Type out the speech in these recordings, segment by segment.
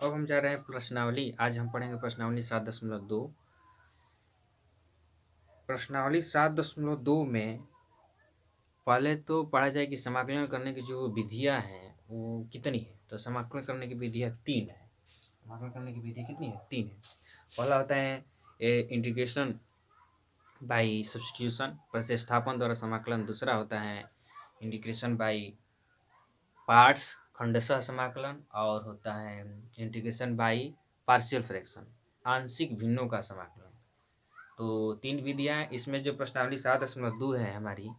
अब हम जा रहे हैं प्रश्नावली। आज हम पढ़ेंगे प्रश्नावली 7.2। प्रश्नावली 7.2 में पहले तो पढ़ा जाए कि समाकलन करने की जो विधियां हैं वो कितनी है। तो समाकलन करने की विधियां 3 है। समाकलन करने की विधि कितनी है? 3 है। पहला होता है इंटीग्रेशन बाय सब्स्टिट्यूशन, प्रतिस्थापन द्वारा समाकलन। दूसरा होता है इंटीग्रेशन बाय पार्ट्स, खंडशः समाकलन। और होता है इंटीग्रेशन बाय पार्शियल फ्रैक्शन, आंशिक भिन्नों का समाकलन। तो 3 विधियां हैं। इसमें जो प्रश्नावली 7.2 है हमारी,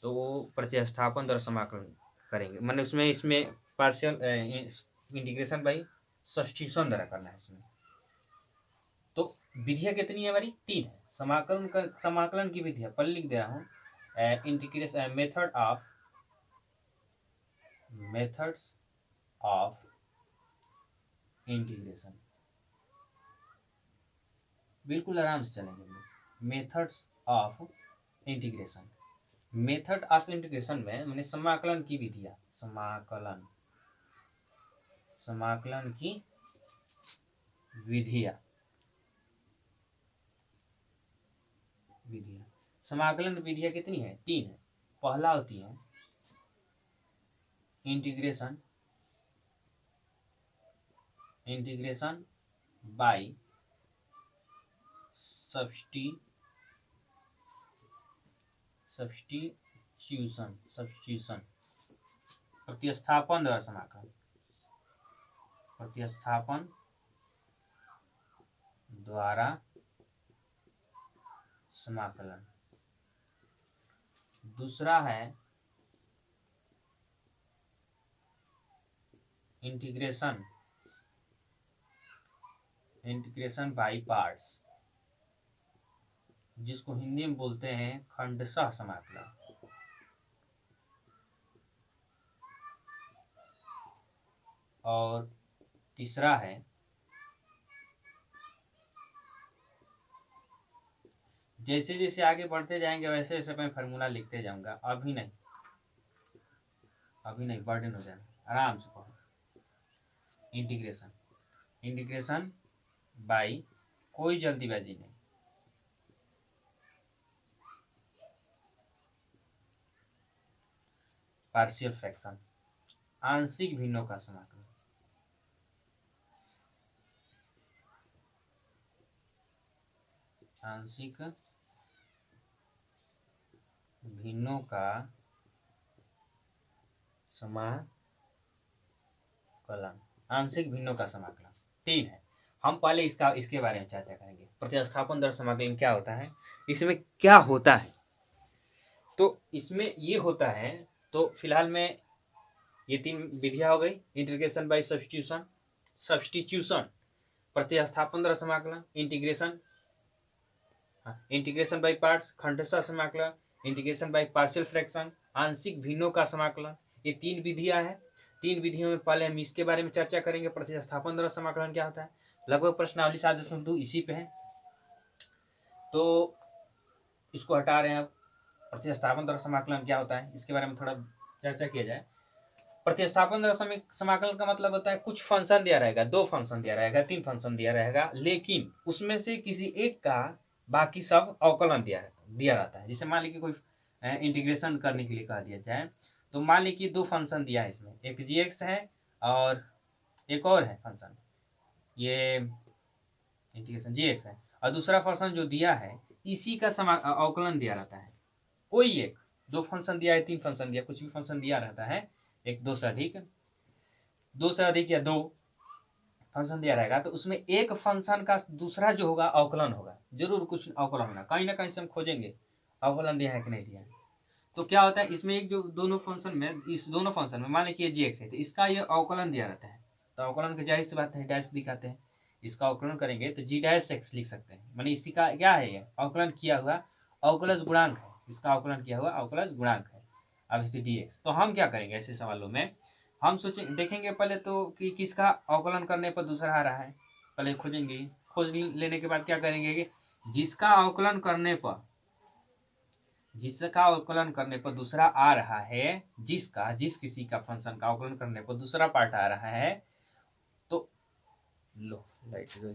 तो वो प्रतिस्थापन द्वारा समाकलन करेंगे। मैंने इसमें पार्शियल इंटीग्रेशन बाय सब्स्टिट्यूशन द्वारा करना है इसमें। तो विधियां कितनी है हमारी? 3 है। समाकलन की विधियां पहले लिख दे रहा हूँ। इंटीग्रेशन मेथड्स ऑफ इंटीग्रेशन, बिल्कुल आराम से चलेंगे। Methods of integration, method of integration में मैंने समाकलन की विधियां, समाकलन की विधियां समाकलन विधियां कितनी है? 3 है। पहला होती है इंटीग्रेशन बाय सब्स्टिट्यूशन, प्रतिस्थापन द्वारा समाकलन। प्रतिस्थापन द्वारा समाकलन। दूसरा है इंटीग्रेशन बाय पार्ट्स, जिसको हिंदी में बोलते हैं खंडशः समाकलन। और तीसरा है जैसे जैसे आगे बढ़ते जाएंगे वैसे वैसे मैं फार्मूला लिखते जाऊंगा। अभी नहीं बर्डन हो जाना, आराम से पढ़ो। इंटीग्रेशन बाय, कोई जल्दीबाजी नहीं, पार्शियल फ्रैक्शन, आंशिक भिन्नों का समाकलन। आंशिक भिन्नों का समाकलन, आंशिक भिन्नों का समाकलन 3 है। हम पहले इसके बारे में चर्चा करेंगे। प्रतिस्थापन द्वारा समाकलन क्या होता है, इसमें क्या होता है। तो इसमें ये होता है, तो फिलहाल में ये 3 विधियां हो गई। इंटीग्रेशन बाय सब्स्टिट्यूशन, प्रतिस्थापन द्वारा समाकलन, इंटीग्रेशन बाय पार्ट्स, खंडशः समाकलन, इंटीग्रेशन बाय पार्शियल फ्रैक्शन, आंशिक भिन्नों का समाकलन। ये 3 विधियां हैं। 3 विधियों में पहले हम इसके बारे में चर्चा करेंगे, प्रतिस्थापन द्वारा समाकलन क्या होता है। लगभग प्रश्नावली 7.2 इसी पे है, तो इसको हटा रहे हैं। अब प्रतिस्थापन द्वारा समाकलन क्या होता है इसके बारे में थोड़ा चर्चा किया जाए। प्रतिस्थापन द्वारा समाकलन का मतलब होता है कुछ फंक्शन दिया रहेगा, 2 फंक्शन दिया रहेगा, 3 फंक्शन दिया रहेगा, लेकिन उसमें से किसी एक का बाकी सब अवकलन दिया रहता है। जैसे मान लीजिए कोई इंटीग्रेशन करने के लिए कह दिया जाए, तो मान लीजिए 2 फंक्शन दिया है इसमें, एक जी है और एक और है फंक्शन, ये इंटीग्रेशन जी है, और दूसरा फंक्शन जो दिया है इसी का अवकलन दिया रहता है। कोई एक 2 फंक्शन दिया है, 3 फंक्शन दिया, कुछ भी फंक्शन दिया रहता है, एक 2 से अधिक या 2 फंक्शन दिया रहेगा, तो उसमें एक फंक्शन का दूसरा जो होगा अवकलन होगा। जरूर कुछ अवकलन होगा, कहीं ना कहीं से हम खोजेंगे अवकलन दिया है कि नहीं दिया है। तो क्या होता है इसमें, एक जो दोनों फंक्शन में, इस दोनों फंक्शन में मान लीजिए जी एक्स है, तो इसका ये अवकलन दिया रहता है। तो अवकलन की जाहिर सी बात है डैश दिखाते हैं, इसका अवकलन करेंगे तो जी डैश एक्स लिख सकते हैं। मानी इसी का क्या है, ये अवकलन किया हुआ अवकलज गुणांक है, इसका अवकलन किया हुआ अवकलज गुणांक है। अब डी एक्स, तो हम क्या करेंगे ऐसे सवालों में, हम देखेंगे पहले तो कि किसका अवकलन करने पर दूसरा आ रहा है, पहले खोजेंगे। खोज लेने के बाद क्या करेंगे कि जिसका अवकलन करने पर जिसका अवकलन करने पर दूसरा आ रहा है, जिस किसी का फंक्शन का अवकलन करने पर दूसरा पार्ट आ रहा है, तो लो लाइट गई।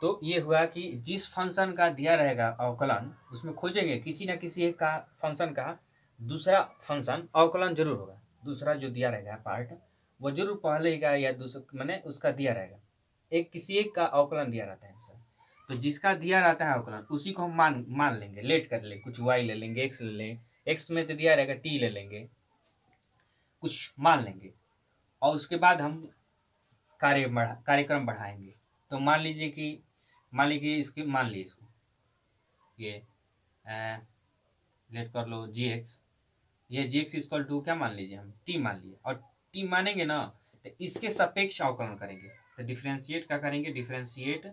तो ये हुआ कि जिस फंक्शन का दिया रहेगा अवकलन, उसमें खोजेंगे किसी ना किसी एक का फंक्शन का दूसरा फंक्शन अवकलन जरूर होगा। दूसरा जो दिया रहेगा पार्ट वो जरूर पहले का या दूसरा मैंने उसका दिया रहेगा, एक किसी एक का अवकलन दिया रहता है सर। तो जिसका दिया रहता है अवकलन उसी को हम मान लेंगे, लेट कर ले, कुछ y ले लेंगे, x ले लेंगे, x में तो दिया रहेगा t ले लेंगे, कुछ मान लेंगे और उसके बाद हम कार्यक्रम बढ़ाएंगे। तो मान लीजिए इसकी मान लीजिए इसको ये लेट कर लो gx, ये gx इक्वल टू क्या मान लीजिए हम t मान लिए, और t मानेंगे ना तो इसके सापेक्ष अवकलन करेंगे। तो डिफ्रेंशिएट क्या करेंगे, differentiate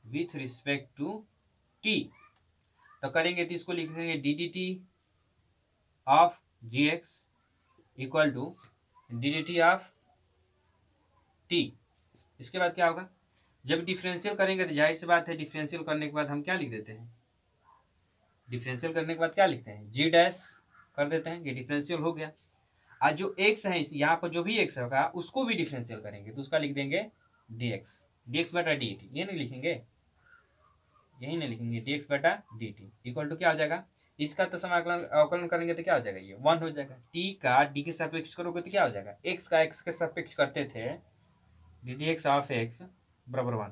with respect to t। तो करेंगे तो इसको लिखेंगे d d t of gx equal to d d t of t। इसके बाद क्या होगा, जब डिफरेंशियल करेंगे तो जाहिर सी बात है डिफरेंशियल करने के बाद हम क्या लिख देते हैं, डिफरेंशियल करने के बाद क्या लिखते हैं, जी डैश कर देते हैं, ये डिफरेंशियल हो गया। आज जो एक्स है यहाँ पर जो भी एक्स होगा उसको भी डिफरेंशियल करेंगे तो उसका लिख देंगे डी एक्स बटा डी टी, ये नहीं लिखेंगे, यही नहीं लिखेंगे, डी एक्स बटा डी टी इक्वल टू क्या हो जाएगा, इसका तो समाकलन अवकलन करेंगे तो क्या हो जाएगा, ये 1 हो जाएगा। टी का डी के सापेक्ष करोगे तो क्या हो जाएगा, एक्स का एक्स के सापेक्ष करते थे d d x of x बराबर 1,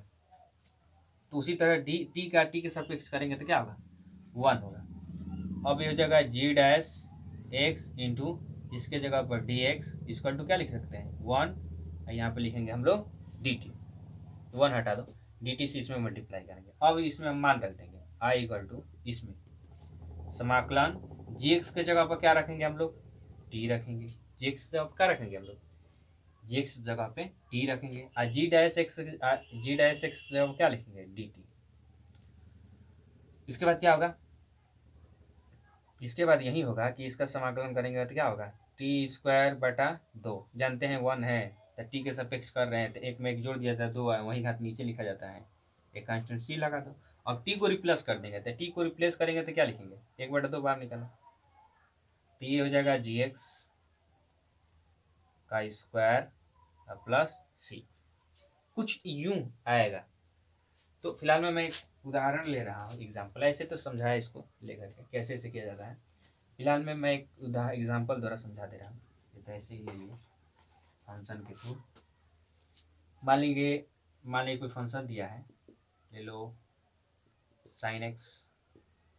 तो उसी तरह टी का टी के सापेक्ष करेंगे तो क्या होगा, 1 होगा। अब ये हो जाएगा जी डैश एक्स इंटू इसके जगह पर डी एक्स इक्वल टू क्या लिख सकते हैं 1, यहाँ पे लिखेंगे हम लोग डी टी, 1 हटा दो, डी टी से इसमें मल्टीप्लाई करेंगे। अब इसमें हम मान रख देंगे आई इक्वल टू इसमें समाकलन जी एक्स के जगह पर क्या रखेंगे हम लोग, टी रखेंगे, जी एक्स जगह क्या रखेंगे हम लोग, जी एक्स जगह पे टी रखेंगे, और जी डैश एक्स जगह क्या लिखेंगे डी टी। इसके बाद क्या होगा, इसके बाद यही होगा कि इसका समाकलन करेंगे तो क्या होगा, टी स्क्वायर बटा 2, जानते हैं 1 है तो टी के सापेक्ष कर रहे हैं तो एक में एक जोड़ दिया था 2 है, वही घात नीचे लिखा जाता है, एक कांस्टेंट सी लगा दो। अब टी को रिप्लेस कर देंगे तो टी को रिप्लेस करेंगे तो क्या लिखेंगे, 1/2 बाहर निकाला तो ये हो जाएगा जी एक्स का स्क्वायर प्लस सी, कुछ यूं आएगा। तो फिलहाल में मैं एक उदाहरण ले रहा हूँ, एग्जाम्पल, ऐसे तो समझाया इसको लेकर के कैसे ऐसे किया जाता है। फिलहाल में मैं एक एग्जाम्पल द्वारा समझा दे रहा हूँ, तो ऐसे ही ले लिए फंक्शन के थ्रू। मान लीजिए कोई फंक्शन दिया है, ले लो sine x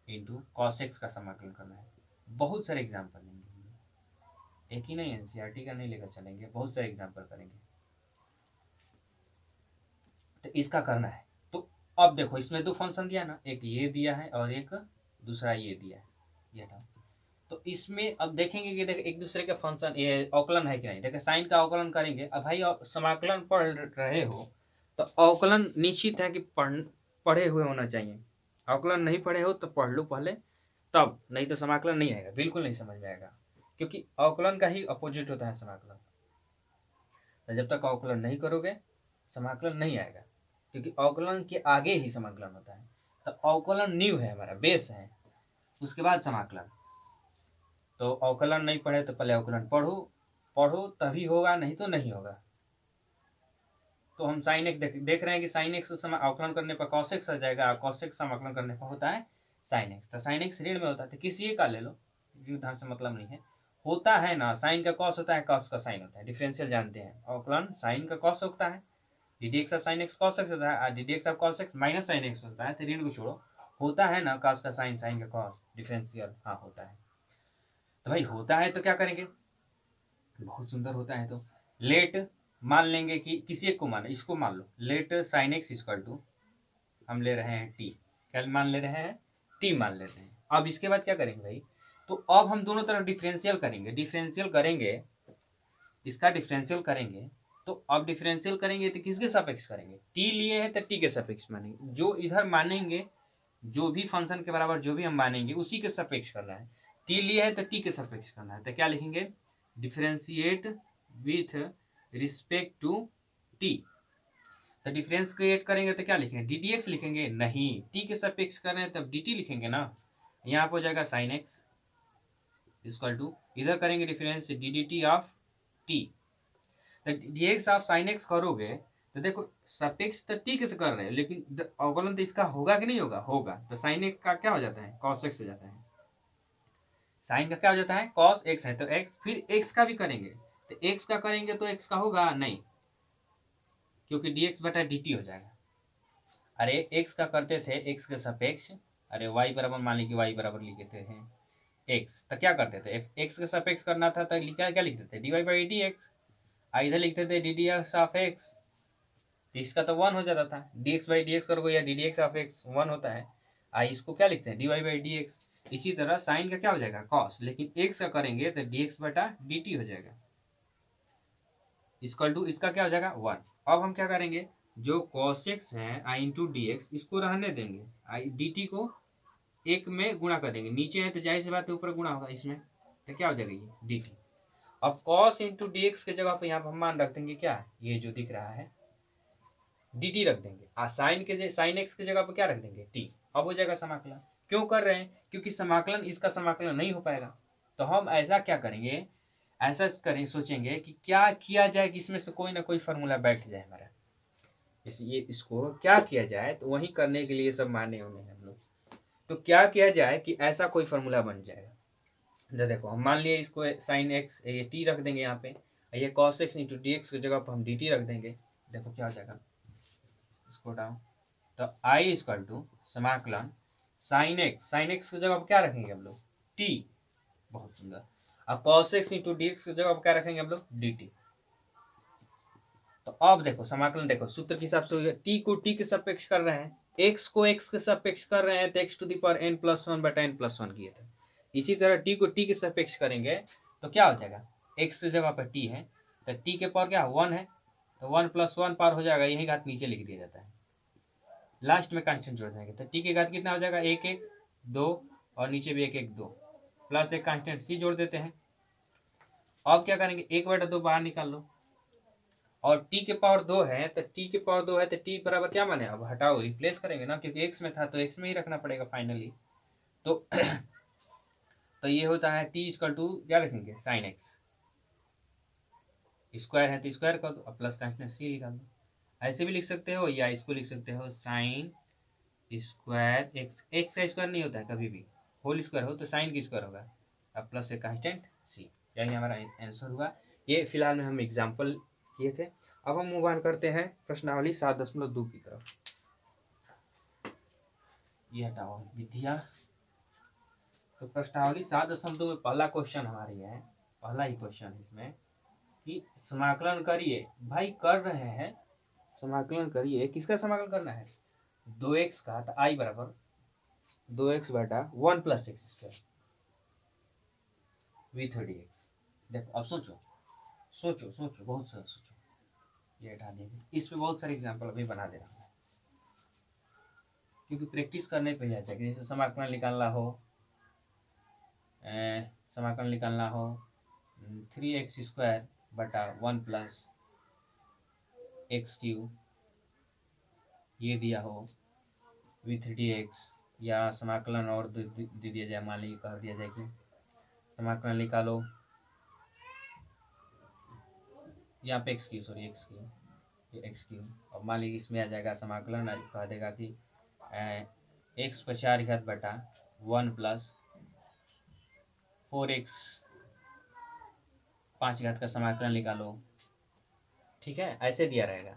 into cos x का समाकलन करना है। बहुत सारे एग्जाम्पल लेंगे, एक ही नहीं, एनसीईआरटी का नहीं लेकर चलेंगे, बहुत सारे एग्जाम्पल करेंगे। तो इसका करना है, तो अब देखो इसमें 2 फंक्शन दिया ना, एक ये दिया है और एक दूसरा ये दिया है, ये हटाओ। तो इसमें अब देखेंगे कि देख एक दूसरे के फंक्शन ये अवकलन है कि नहीं। देखिए साइन का अवकलन करेंगे, अब भाई समाकलन पढ़ रहे हो तो अवकलन निश्चित है कि पढ़े हुए होना चाहिए। अवकलन नहीं पढ़े हो तो पढ़ लो पहले, तब, नहीं तो समाकलन नहीं आएगा, बिल्कुल नहीं समझ में आएगा, क्योंकि अवकलन का ही अपोजिट होता है समाकलन। तो जब तक अवकलन नहीं करोगे समाकलन नहीं आएगा, क्योंकि अवकलन के आगे ही समाकलन होता है। तो अवकलन नींव है, हमारा बेस है, उसके बाद समाकलन। तो अवकलन नहीं पढ़े तो पहले अवकलन पढ़ो तभी होगा, नहीं तो नहीं होगा। तो हम साइन एक्स देख रहे हैं कि साइन एक्स अवकलन करने पर कॉस एक्स आ जाएगा, कॉस एक्स समाकलन करने पर होता है साइन एक्स। तो साइन एक्स ऋण में होता है, तो किसी एक का ले लो, उदाहरण से मतलब नहीं है, होता है ना, साइन का कॉस होता है, कॉस का साइन होता है, डिफरेंशियल जानते हैं, अवकलन साइन का कॉस होता है, D d x of sine x cos x होता है, D d x of cos x minus sine x होता है। तो ऋण को छोड़ो, होता है ना कॉस का साइन, साइन का कॉस, डिफरेंशियल, हाँ होता है। तो भाई होता है तो क्या करेंगे, बहुत सुंदर होता है। तो लेट मान लेंगे कि किसी एक को मान, इसको मान लो, let sine x equal to हम ले रहे हैं टी, क्या मान ले रहे हैं, टी मान लेते हैं। अब इसके बाद क्या करेंगे भाई, तो अब हम दोनों तरफ डिफरेंशियल करेंगे, इसका डिफरेंशियल करेंगे। तो अब डिफरेंशियल करेंगे तो किसके सापेक्ष करेंगे, टी लिए हैं तो टी के सापेक्ष मानेंगे, जो इधर मानेंगे, जो भी फंक्शन के बराबर जो भी हम मानेंगे उसी के सापेक्ष करना है। टी लिए है तो टी के सापेक्ष करना है, तो क्या लिखेंगे, differentiate with respect to t. तो डिफरेंस क्रिएट करेंगे तो क्या लिखेंगे, डी डी एक्स लिखेंगे, नहीं, टी के सापेक्ष कर रहे हैं तब डी टी लिखेंगे ना। यहाँ पर हो जाएगा साइन एक्स इक्वल टू, इधर करेंगे difference d d t of t, तो d x of sine x करोगे तो देखो सापेक्ष तो टी के से कर रहे हैं, लेकिन अवकलन तो इसका होगा कि नहीं होगा, होगा, तो साइन एक्स का क्या हो जाता है, कॉस एक्स हो जाता है, साइन का क्या हो जाता है, कॉस एक्स है, तो एक्स, फिर एक्स का भी करेंगे, तो एक्स का करेंगे तो एक्स का होगा नहीं, क्योंकि डी एक्स बटा डी टी हो जाएगा। अरे एक्स का करते थे एक्स के सापेक्ष, अरे वाई बराबर मान ली कि वाई बराबर लिखते हैं एक्स, तो क्या करते थे, एक्स के सापेक्ष करना था तो क्या क्या लिखते थे, d y by d x, इधर लिखते थे d d x of x, इसका तो वन हो जाता था, d x by d x करोगे या d d x of x one होता है, इसको क्या लिखते हैं d y by d x. इसी तरह साइन का क्या हो जाएगा कॉस, लेकिन एक्स का करेंगे तो डी एक्स बटा डी टी हो जाएगा, इक्वल टू इसका क्या हो जाएगा वन। अब हम क्या करेंगे, जो कॉस एक्स है आई इंटू डी एक्स इसको रहने देंगे, आई डी टी को एक में गुणा कर देंगे, नीचे है तो जाहिर सी बात है ऊपर गुणा होगा इसमें, तो क्या हो जाएगा ये डी टी। अब कॉस इंटू डी एक्स के जगह पर यहाँ पर हम मान रख देंगे क्या, ये जो दिख रहा है डी टी रख देंगे, साइन एक्स के जगह पर क्या रख देंगे टी, अब हो जाएगा समाकलन। क्यों कर रहे हैं, क्योंकि समाकलन इसका समाकलन नहीं हो पाएगा, तो हम ऐसा क्या करेंगे, ऐसा करें सोचेंगे कि क्या किया जाए कि इसमें से कोई ना कोई फार्मूला बैठ जाए हमारा, इसको क्या किया जाए, तो वही करने के लिए सब माने होने हैं हम लोग, तो क्या किया जाए कि ऐसा कोई फार्मूला बन जाएगा। तो देखो हम मान लिए इसको साइन एक्स ये टी रख देंगे यहाँ पे, ये cos x into d x की जगह पर हम डी टी रख देंगे, देखो क्या हो जाएगा, इसको हटाओ, तो आई इक्वल टू समाकलन साइन एक्स की जगह पर क्या रखेंगे हम लोग टी, बहुत सुंदर, अब cos x into d x की जगह पर क्या रखेंगे हम लोग डी टी। तो अब देखो समाकलन, देखो सूत्र के हिसाब से टी को टी के सापेक्ष कर रहे हैं, एक्स को एक्स के सापेक्ष कर रहे हैं, तो x to the power n plus one बटा एन प्लस वन किए थे, इसी तरह टी को टी के सापेक्ष करेंगे तो क्या हो जाएगा, एक्स की जगह पर टी है तो टी के पावर क्या वन है, तो वन प्लस वन पावर हो जाएगा, यही घात नीचे लिख दिया जाता है, लास्ट में कांस्टेंट जोड़ देंगे, तो टी के घात कितना हो जाएगा एक एक दो, और नीचे भी एक एक दो, प्लस एक कांस्टेंट सी जोड़ देते हैं। अब क्या करेंगे, एक बटा दो बाहर निकाल लो, और t के पावर दो है तो t के पावर दो है तो t बराबर क्या माने, अब हटाओ रिप्लेस करेंगे ना, क्योंकि x में था तो x में ही रखना पड़ेगा फाइनली, तो तो ये होता है t इक्वल टू क्या लिखेंगे साइन एक्स, स्क्वायर है तो स्क्वायर कर दो, प्लस कांस्टेंट c निकाल दो, ऐसे भी लिख सकते हो या इसको लिख सकते हो साइन स्क्वायर एक्स का स्क्वायर नहीं होता है कभी भी, होल स्क्वायर हो तो साइन की स्क्वायर होगा, अब प्लस से कांस्टेंट c, यही हमारा आंसर हुआ। ये फिलहाल में हम एग्जाम्पल किए थे। अब हम मूव ऑन करते हैं प्रश्नावली 7.2 की तरफ, ये हटाओ विधिया। तो प्रश्नावली 7.2 में पहला क्वेश्चन हमारे है, पहला ही क्वेश्चन है इसमें कि समाकलन करिए, भाई कर रहे हैं समाकलन करिए, किसका समाकलन करना है 2x का, तो आई बराबर 2x बटा 1 plus x square with D x. देखो अब सोचो सोचो सोचो बहुत सारा सोचो, ये हटा देंगे, इस पे बहुत सारे एग्जाम्पल अभी बना दे रहा हूँ, क्योंकि प्रैक्टिस करने पे जाता है, जैसे समाकलन निकालना हो, समाकलन निकालना हो 3x स्क्वायर बटा 1 प्लस एक्स क्यू ये दिया हो विथ डी एक्स, या समाकलन और दे दिया जाए, मान लीजिए कह दिया जाए कि समाकलन निकालो, यहाँ पे x Q sorry x Q, ये एक्स क्यू, अब मान लीजिए इसमें आ जाएगा समाकलन, कह देगा कि एक्स पर 4 घात बटा 1 प्लस 4x 5 घात का समाकलन निकालो, ठीक है, ऐसे दिया रहेगा।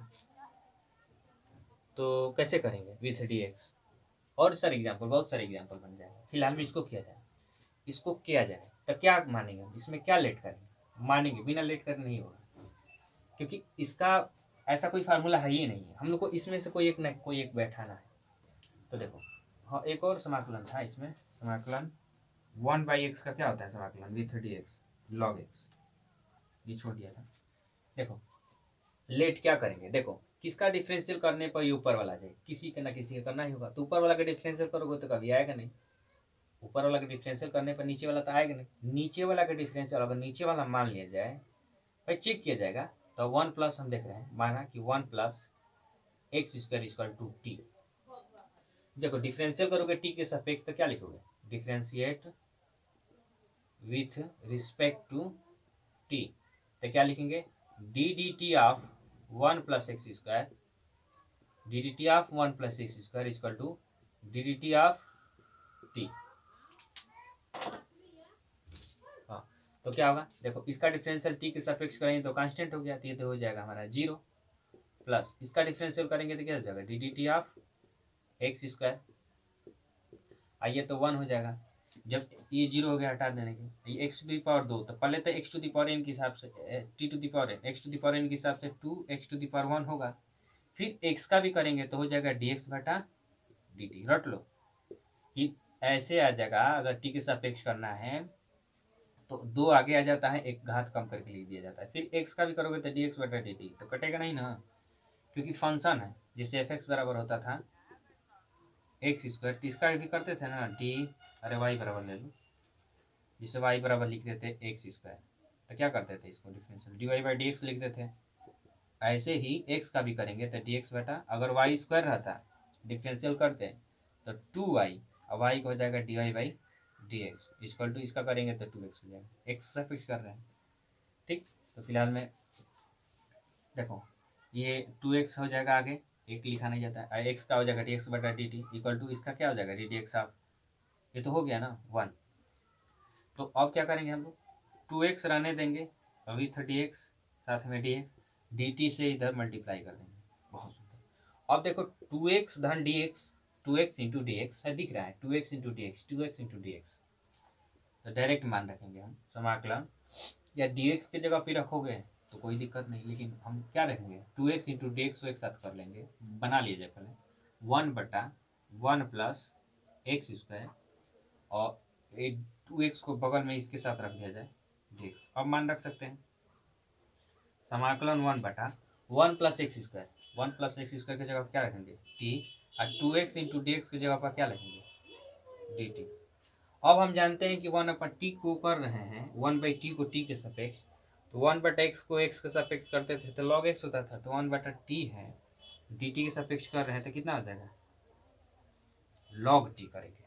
तो कैसे करेंगे विथ डी एक्स, और सारे एग्जाम्पल, बहुत सारे एग्जाम्पल बन जाएंगे, फिलहाल में इसको किया जाए, इसको किया जाए तो क्या मानेंगे हम, इसमें क्या लेट करेंगे, मानेंगे बिना लेट कर नहीं होगा, क्योंकि इसका ऐसा कोई फार्मूला है ही नहीं है, हम लोग को इसमें से कोई एक बैठाना है। तो देखो हाँ एक और समाकलन था इसमें, समाकलन 1/x का क्या होता है समाकलन with D x log x, ये छोड़ दिया था। देखो लेट क्या करेंगे, देखो किसका डिफरेंशियल करने पर ये ऊपर वाला जाए, किसी का ना किसी का करना ही होगा, तो ऊपर वाला का डिफरेंशियल करोगे तो कभी आएगा नहीं, ऊपर वाला का डिफरेंशियल करने पर नीचे वाला तो आएगा नहीं, नीचे वाला का डिफरेंशियल अगर नीचे वाला मान लिया जाए भाई चेक किया जाएगा, तो 1 प्लस हम देख रहे हैं, माना कि 1 plus x square equal to t. देखो डिफरेंशियल करोगे टी के सापेक्ष तो क्या लिखोगे, differentiate with respect to t, तो क्या लिखेंगे, d d t of 1 plus x square, d d t of 1 plus x square equal to d d t of t. हाँ, तो क्या होगा, देखो इसका डिफरेंशियल टी के सापेक्ष करेंगे तो कांस्टेंट हो गया, तो ये तो हो जाएगा हमारा 0, प्लस इसका डिफरेंशियल करेंगे तो क्या हो जाएगा, d d t of x square, आइए तो 1 हो जाएगा, जब ये 0 हो गया हटा देने के, ये एक्स टू दी पावर 2, तो पहले तो x to the power n के हिसाब से t to the power n, x to the power n के हिसाब से 2 एक्स टू दी पावर 1 होगा, फिर एक्स का भी करेंगे तो हो जाएगा डी एक्स बटा डी टी। रट लो कि ऐसे आ जाएगा, अगर टी के सापेक्ष करना है तो 2 आगे आ जाता है, एक घात कम करके लिख दिया जाता है, फिर एक्स का भी करोगे तो डी एक्स बटा डी टी, तो कटेगा नहीं ना, क्योंकि फंक्शन है, जैसे एफ एक्स बराबर होता था एक्स स्क्वायर, तो इसका भी करते थे ना डी, अरे वाई बराबर ले लो, जिसे वाई बराबर लिख देते एक्स स्क्वायर, तो क्या करते थे इसको differential d y by d x लिख देते, ऐसे ही एक्स का भी करेंगे तो डी एक्स बटा, अगर वाई स्क्वायर रहता डिफरेंशियल करते तो 2y, और वाई को हो जाएगा d y by d x equal to, इसका करेंगे तो 2x हो जाएगा, एक्स से फिक्स कर रहे हैं, ठीक। तो फिलहाल में देखो ये 2x हो जाएगा, आगे एक लिखा नहीं जाता है, एक्स का हो जाएगा डी एक्स बटा डी टी इक्वल टू, इसका क्या हो जाएगा डी डी एक्स ऑफ, ये तो हो गया ना 1। तो अब क्या करेंगे हम लोग, 2x रहने देंगे, अभी 30x साथ में डी एक्स, डी टी से इधर मल्टीप्लाई कर देंगे, बहुत सुंदर। अब देखो 2x धन D x, 2x into d x है, दिख रहा है 2x into d x, 2x into d x, तो डायरेक्ट मान रखेंगे हम समाकलन, या डी एक्स के जगह पे रखोगे तो कोई दिक्कत नहीं, लेकिन हम क्या रखेंगे 2x इंटू डी एक्स एक साथ कर लेंगे, बना लीजिए पहले 1/1 प्लस एक्स स्क्वायर, और 2x को बगल में इसके साथ रख दिया जाए dx, अब मान रख सकते हैं समाकलन 1/1 plus x square, 1 plus x square की जगह पर क्या रखेंगे t, और 2x इंटू डी एक्स की जगह पर क्या लिखेंगे डी टी। अब हम जानते हैं कि 1/t को कर रहे हैं 1/t को t के सापेक्ष, तो 1/x को x के सापेक्ष करते थे तो log x होता था, तो 1/t है dt के सापेक्ष कर रहे हैं तो कितना हो जाएगा log t करेंगे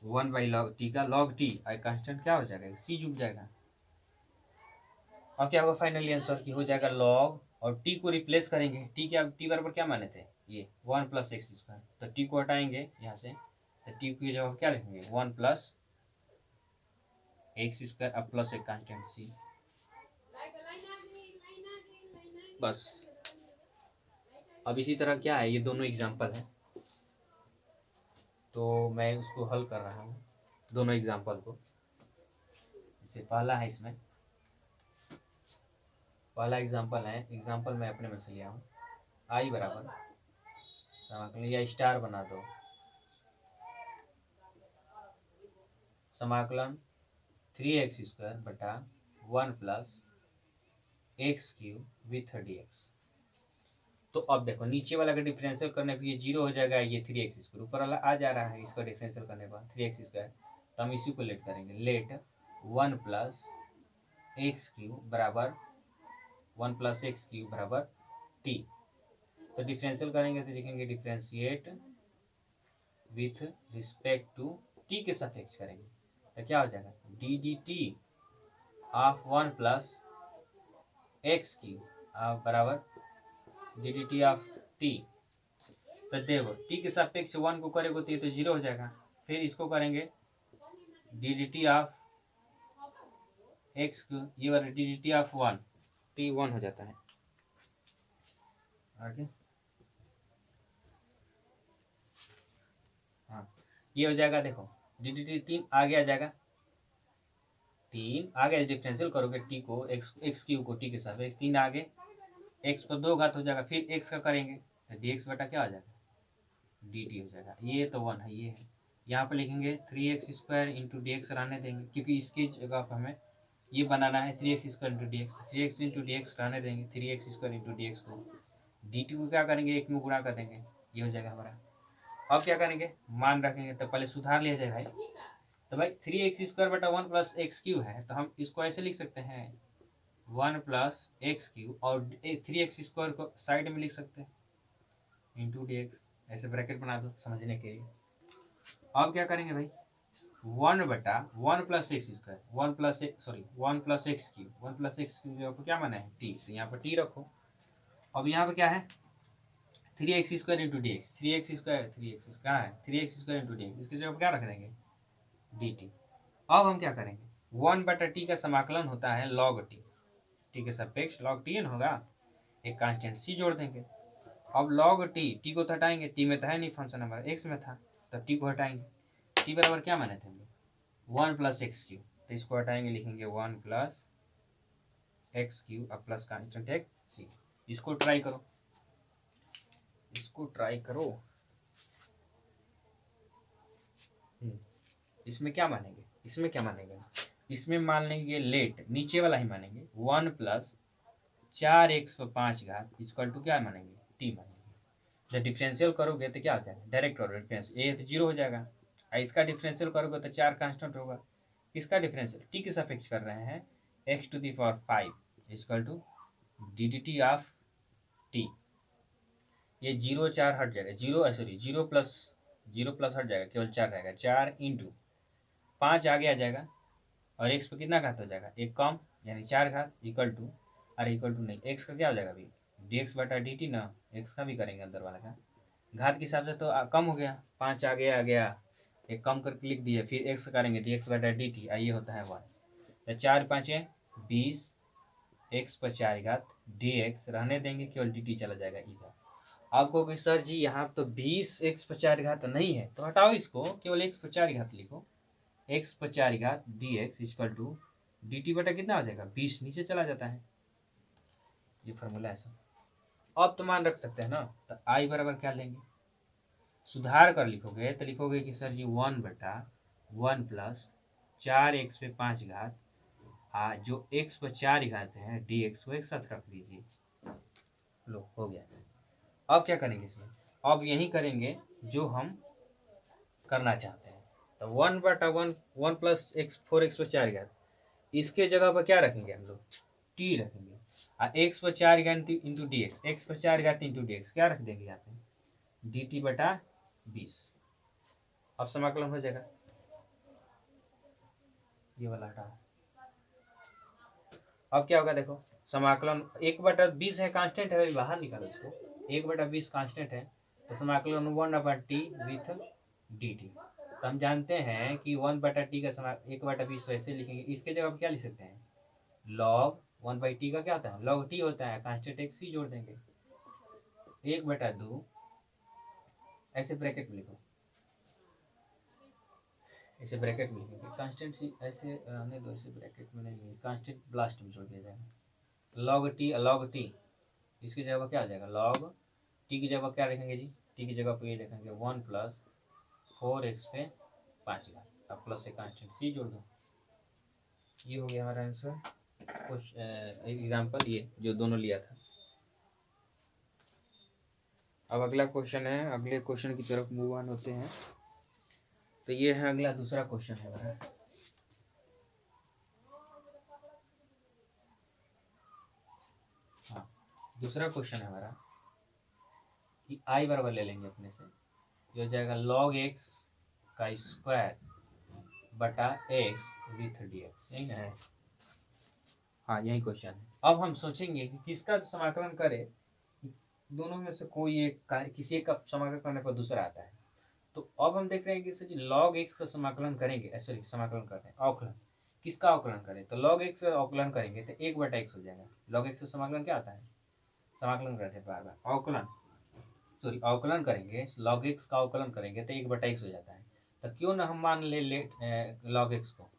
1/log t का log t, आई कांस्टेंट क्या हो जाएगा c जुड़ जाएगा। अब क्या होगा फाइनली आंसर की हो जाएगा log, और t को रिप्लेस करेंगे, t क्या, t बराबर क्या माने थे ये 1 प्लस एक्स स्क्वायर, तो t को हटाएंगे यहाँ से, तो t की जगह क्या लिखेंगे 1 प्लस एक्स स्क्वायर, अब प्लस एक कांस्टेंट c, बस। अब इसी तरह क्या है, ये दोनों एग्जाम्पल है, तो मैं उसको हल कर रहा हूँ दोनों एग्जाम्पल को। जैसे पहला है, इसमें पहला एग्जाम्पल है, एग्जाम्पल मैं अपने में से लिया हूँ, आई बराबर समाकलन, या स्टार बना दो, समाकलन 3x स्क्वायर बटा 1 plus x cube with dx। तो अब देखो नीचे वाला का डिफरेंशियल करने पे ये 0 हो जाएगा, ये 3x स्क्वायर, ऊपर वाला आ जा रहा है, इसका डिफरेंशियल करने पर 3x स्क्वायर, तो हम इसी को लेट करेंगे, लेट 1 प्लस एक्स क्यूब बराबर 1 प्लस एक्स क्यूब बराबर t, तो डिफरेंशियल करेंगे तो लिखेंगे differentiate with respect to t के सापेक्ष करेंगे, तो क्या हो जाएगा d d t of 1 plus x cube बराबर d d t of t, तो देखो टी के सापेक्ष 1 को करेंगे तो ये तो 0 हो जाएगा, फिर इसको करेंगे d d t of x को, ये वाला D d t of 1, T 1 हो जाता है, आगे हाँ ये हो जाएगा, देखो डी डी टी 3 आगे आ जाएगा, 3 आगे डिफरेंशियल करोगे टी को एक्स क्यू को टी के सापेक्ष, 3 आगे एक्स पर 2 घात हो जाएगा, फिर एक्स का करेंगे तो डी एक्स बटा क्या हो जाएगा डी टी हो जाएगा, ये तो 1 है, ये है, यहाँ पर लिखेंगे 3x square into d x रहने देंगे, क्योंकि इसकी जगह पर हमें ये बनाना है 3x square into d x, 3x into d x रहने देंगे, 3x square into d x को, डी टी को क्या करेंगे एक में गुणा कर देंगे, ये हो जाएगा हमारा। अब क्या करेंगे मान रखेंगे, तो पहले सुधार लिया जाए भाई, तो भाई 3x स्क्वायर बटा 1 प्लस एक्स क्यू है, तो हम इसको ऐसे लिख सकते हैं वन प्लस एक्स क्यू और 3x² को साइड में लिख सकते हैं इंटू डी एक्स, ऐसे ब्रैकेट बना दो समझने के लिए। अब क्या करेंगे भाई, 1/1 + x², 1+x3, 1+x3 जगह पर क्या माना है टी, तो यहाँ पर टी रखो। अब यहाँ पे क्या है 3x² into d x, 3x² कहाँ है 3x² इंटू डी एक्स, इसकी जगह पर क्या रख देंगे डी टी। अब हम क्या करेंगे 1/t का समाकलन होता है log t, टी के सापेक्ष log tn होगा, एक कांस्टेंट c जोड़ देंगे। अब log टी को तो हटाएंगे, टी में तो है नहीं फंक्शन हमारा, एक्स में था, तो टी को हटाएंगे। टी बराबर क्या माने थे हम लोग 1+x3, तो इसको हटाएंगे लिखेंगे 1+x3 अब प्लस कांस्टेंट एक c। इसको ट्राई करो, इसको ट्राई करो। इसमें क्या मानेंगे, इसमें क्या मानेंगे, इसमें मान लेंगे लेट, नीचे वाला ही मानेंगे 1+4x⁵ इक्वल टू क्या मानेंगे टी मानेंगे। जब डिफरेंशियल करोगे तो क्या हो जाएगा, डायरेक्ट करो डिफरेंस, ए तो 0 हो जाएगा, और इसका डिफरेंशियल करोगे तो 4 कांस्टेंट होगा। किसका डिफरेंशियल, टी के सापेक्ष कर रहे हैं, x⁵ equal to d d t of t. ये 0 4 हट जाएगा, 0 हट जाएगा, केवल 4 रहेगा, 4 इंटू 5 आगे आ जाएगा, और एक्स पे कितना घात हो जाएगा एक कम, यानी 4 घात इक्वल टू, अरे इक्वल टू नहीं, एक्स का क्या हो जाएगा अभी dx/dt ना, एक्स का भी करेंगे अंदर वाला का, घात के हिसाब से तो कम हो गया, 5 आगे आ गया, एक कम करके लिख दिए, फिर एक्स करेंगे dx/dt, ये होता है 1, तो 4 5 20 x/4 dx रहने देंगे, केवल dt चला जाएगा इधर। आपको कि सर जी यहाँ तो 20 x/4 नहीं है, तो हटाओ इसको, केवल x/4 लिखो, x/4 dx equal to dt बटा कितना हो जाएगा 20, नीचे चला जाता है, ये फॉर्मूला है सब। अब तो मान रख सकते हैं ना, तो i बराबर क्या लेंगे, सुधार कर लिखोगे तो लिखोगे कि सर जी 1/1 + 4x⁵ जो x/4 है dx वो एक साथ रख दीजिए, लो हो गया। अब क्या करेंगे इसमें, अब यही करेंगे जो हम करना चाहते हैं, तो 1/1 1+4x⁴ इसके जगह पर क्या रखेंगे हम लोग टी रखेंगे, और x/4 into d x, x/4 into d x क्या रख देंगे यहाँ पे dt/20। अब समाकलन हो जाएगा, ये वाला हटा। अब क्या होगा देखो, समाकलन 1/20 है, कांस्टेंट है, बाहर निकालो इसको, 1/20 कांस्टेंट है, तो समाकलन 1/t विथ dt। तो हम जानते हैं कि 1/t का समा 1/20 वैसे लिखेंगे, इसके जगह पर क्या लिख सकते हैं log 1/t का क्या होता है log t होता है, कांस्टेंट एक c जोड़ देंगे, 1/2 ऐसे ब्रैकेट में लिखो, ऐसे ब्रैकेट में लिखेंगे, कांस्टेंट सी ऐसे रहने दो, ऐसे ब्रैकेट में नहीं, कांस्टेंट लास्ट में जोड़ दिया जाएगा, log t इसकी जगह पर क्या आ जाएगा log t की जगह क्या लिखेंगे जी, t की जगह पर ये लिखेंगे 1+4x⁵, अब प्लस से कांस्टेंट c जोड़ दो, ये हो गया हमारा आंसर। कुछ एग्जाम्पल ये जो दोनों लिया था। अब अगला क्वेश्चन है, अगले क्वेश्चन की तरफ मूव ऑन होते हैं, तो ये है अगला दूसरा क्वेश्चन है हमारा। हाँ दूसरा क्वेश्चन है हमारा कि i बराबर ले लेंगे अपने से, ये हो जाएगा log x का स्क्वायर बटा x विथ dx, यही ना है, हाँ यही क्वेश्चन है। अब हम सोचेंगे कि किसका समाकलन करें, दोनों में से कोई एक का, किसी एक का समाकलन करने पर दूसरा आता है, तो अब हम देख रहे हैं कि सर log x का समाकलन करेंगे, सॉरी समाकलन करते हैं अवकलन, किसका अवकलन करें, तो log x का अवकलन करेंगे तो 1/x हो जाएगा, log x का समाकलन क्या आता है, समाकलन करते हैं बार बार अवकलन, सॉरी अवकलन करेंगे, log x का अवकलन करेंगे तो 1/x हो जाता है, तो क्यों ना हम मान ले log x को,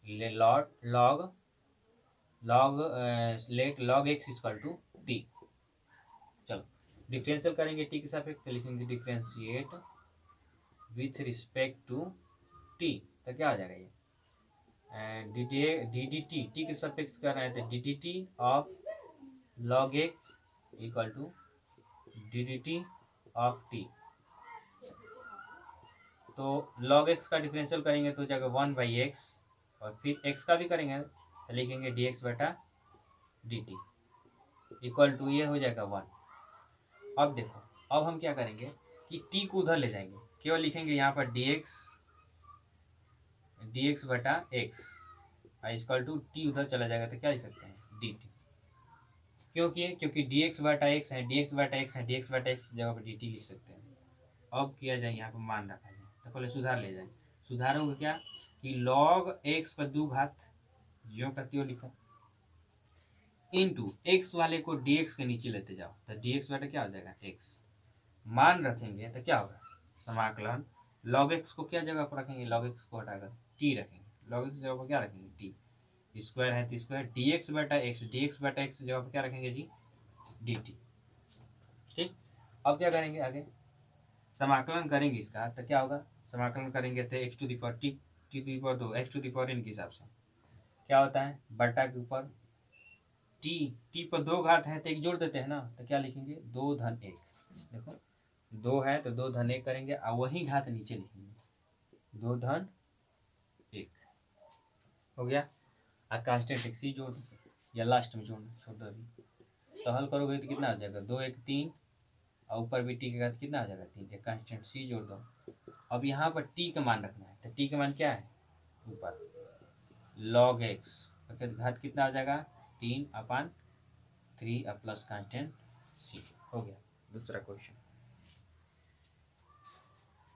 ले let log x equal to t। चलो डिफरेंशियल करेंगे टी के सापेक्ष, तो लिखेंगे differentiate with respect to t, तो क्या आ जाएगा ये डी डी टी के सापेक्ष कर रहे हैं, तो d d t of log x equal to d d t of t. तो log x का डिफरेंशियल करेंगे तो जाएगा 1/x, और फिर x का भी करेंगे तो लिखेंगे dx/dt D T equal to ये हो जाएगा 1। अब देखो, अब हम क्या करेंगे कि टी को उधर ले जाएंगे, केवल लिखेंगे यहाँ पर डी एक्स बटा एक्स इक्वल टू टी उधर चला जाएगा तो क्या लिख सकते हैं डी टी। क्योंकि डी एक्स बटा एक्स है, डी एक्स बटा एक्स है, डी एक्स बटा एक्स जगह पर डी टी लिख सकते हैं। अब किया जाए यहाँ पर मान रखा जाए, तो पहले सुधार ले जाए। सुधारोगे क्या कि लॉग एक्स पर 2 घात जो करती हो लिखो इनटू एक्स वाले को dx के नीचे लेते जाओ, तो dx बटा क्या हो जाएगा x। मान रखेंगे तो क्या होगा समाकलन log x को क्या जगह पर रखेंगे, log x को हटाकर t रखेंगे, log x जगह पर क्या रखेंगे t, स्क्वायर है तो स्क्वायर dx बटा x जगह पर क्या रखेंगे जी dt। ठीक, अब क्या करेंगे आगे समाकलन करेंगे इसका, तो क्या होगा समाकलन करेंगे तो x to the power t to the power 2 x to the power n के हिसाब से क्या होता है बटा के ऊपर टी पर 2 घात है तो एक जोड़ देते हैं ना, तो क्या लिखेंगे 2 धन 1। देखो 2 है तो 2 धन 1 करेंगे और वही घात नीचे लिखेंगे 2 धन 1 हो गया। और कांस्टेंट एक सी जोड़ या लास्ट में जोड़ना छोड़ दो अभी, तो हल करोगे तो कितना आ जाएगा 2 1 3 और ऊपर भी टी के घात कितना आ जाएगा 3, एक कांस्टेंट सी जोड़ दो। अब यहाँ पर टी का मान रखना है, तो टी का मान क्या है ऊपर log x घात कितना आ जाएगा 3/3 प्लस कांस्टेंट सी हो गया। दूसरा क्वेश्चन,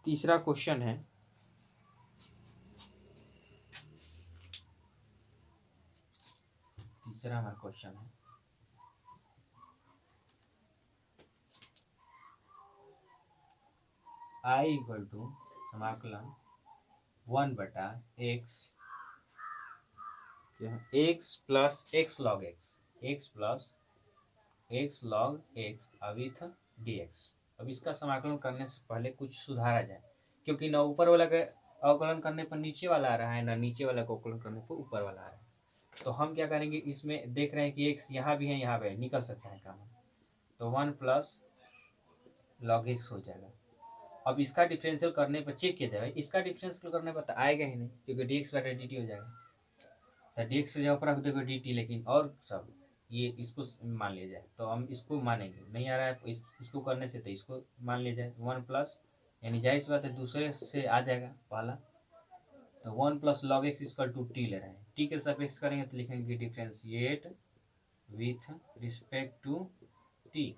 तीसरा क्वेश्चन है हमारा क्वेश्चन है i इक्वल टू समाकलन 1 बटा x plus x log x अविथ dx। अब इसका समाकलन करने से पहले कुछ सुधारा जाए, क्योंकि ना ऊपर वाला का अवकलन करने पर नीचे वाला आ रहा है, ना नीचे वाला का अवकलन करने पर ऊपर वाला आ रहा है। तो हम क्या करेंगे, इसमें देख रहे हैं कि x यहाँ भी है यहाँ पे निकल सकता है काम, तो 1 प्लस log x हो जाएगा। अब इसका डिफरेंशियल करने पर चेक किया जाए, इसका डिफरेंशियल करने पर तो आएगा ही नहीं, क्योंकि dx बटा dt हो जाएगा, तो dx की जगह पर रख दोगे dt, लेकिन और सब ये इसको मान लिया जाए तो हम इसको मानेंगे, नहीं आ रहा है इसको करने से तो इसको मान लिया जाए 1 प्लस, यानी जाहिर सी बात है दूसरे से आ जाएगा पहला, तो 1 plus log x equal to t ले रहे हैं, टी के सापेक्ष करेंगे तो लिखेंगे differentiate with respect to t,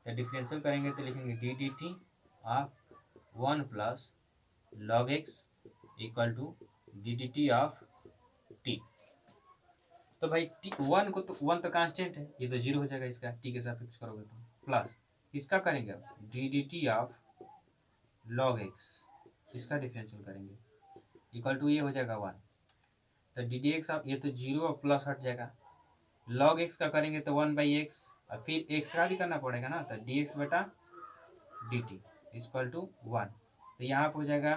तो डिफरेंशियल करेंगे तो लिखेंगे d d t of 1 plus log x equal to d d t of t. तो भाई टी 1 को तो 1 तो कांस्टेंट है, ये तो 0 हो जाएगा इसका, टी के सापेक्ष करोगे तो प्लस इसका करेंगे d d t of log x, इसका डिफरेंशियल करेंगे इक्वल टू ये हो जाएगा 1, तो डी डी एक्स ये तो 0 और प्लस हट जाएगा, log x का करेंगे तो 1/x और फिर x का भी करना पड़ेगा ना, तो डी एक्स बटा डी टी इक्वल टू 1, तो यहाँ पर हो जाएगा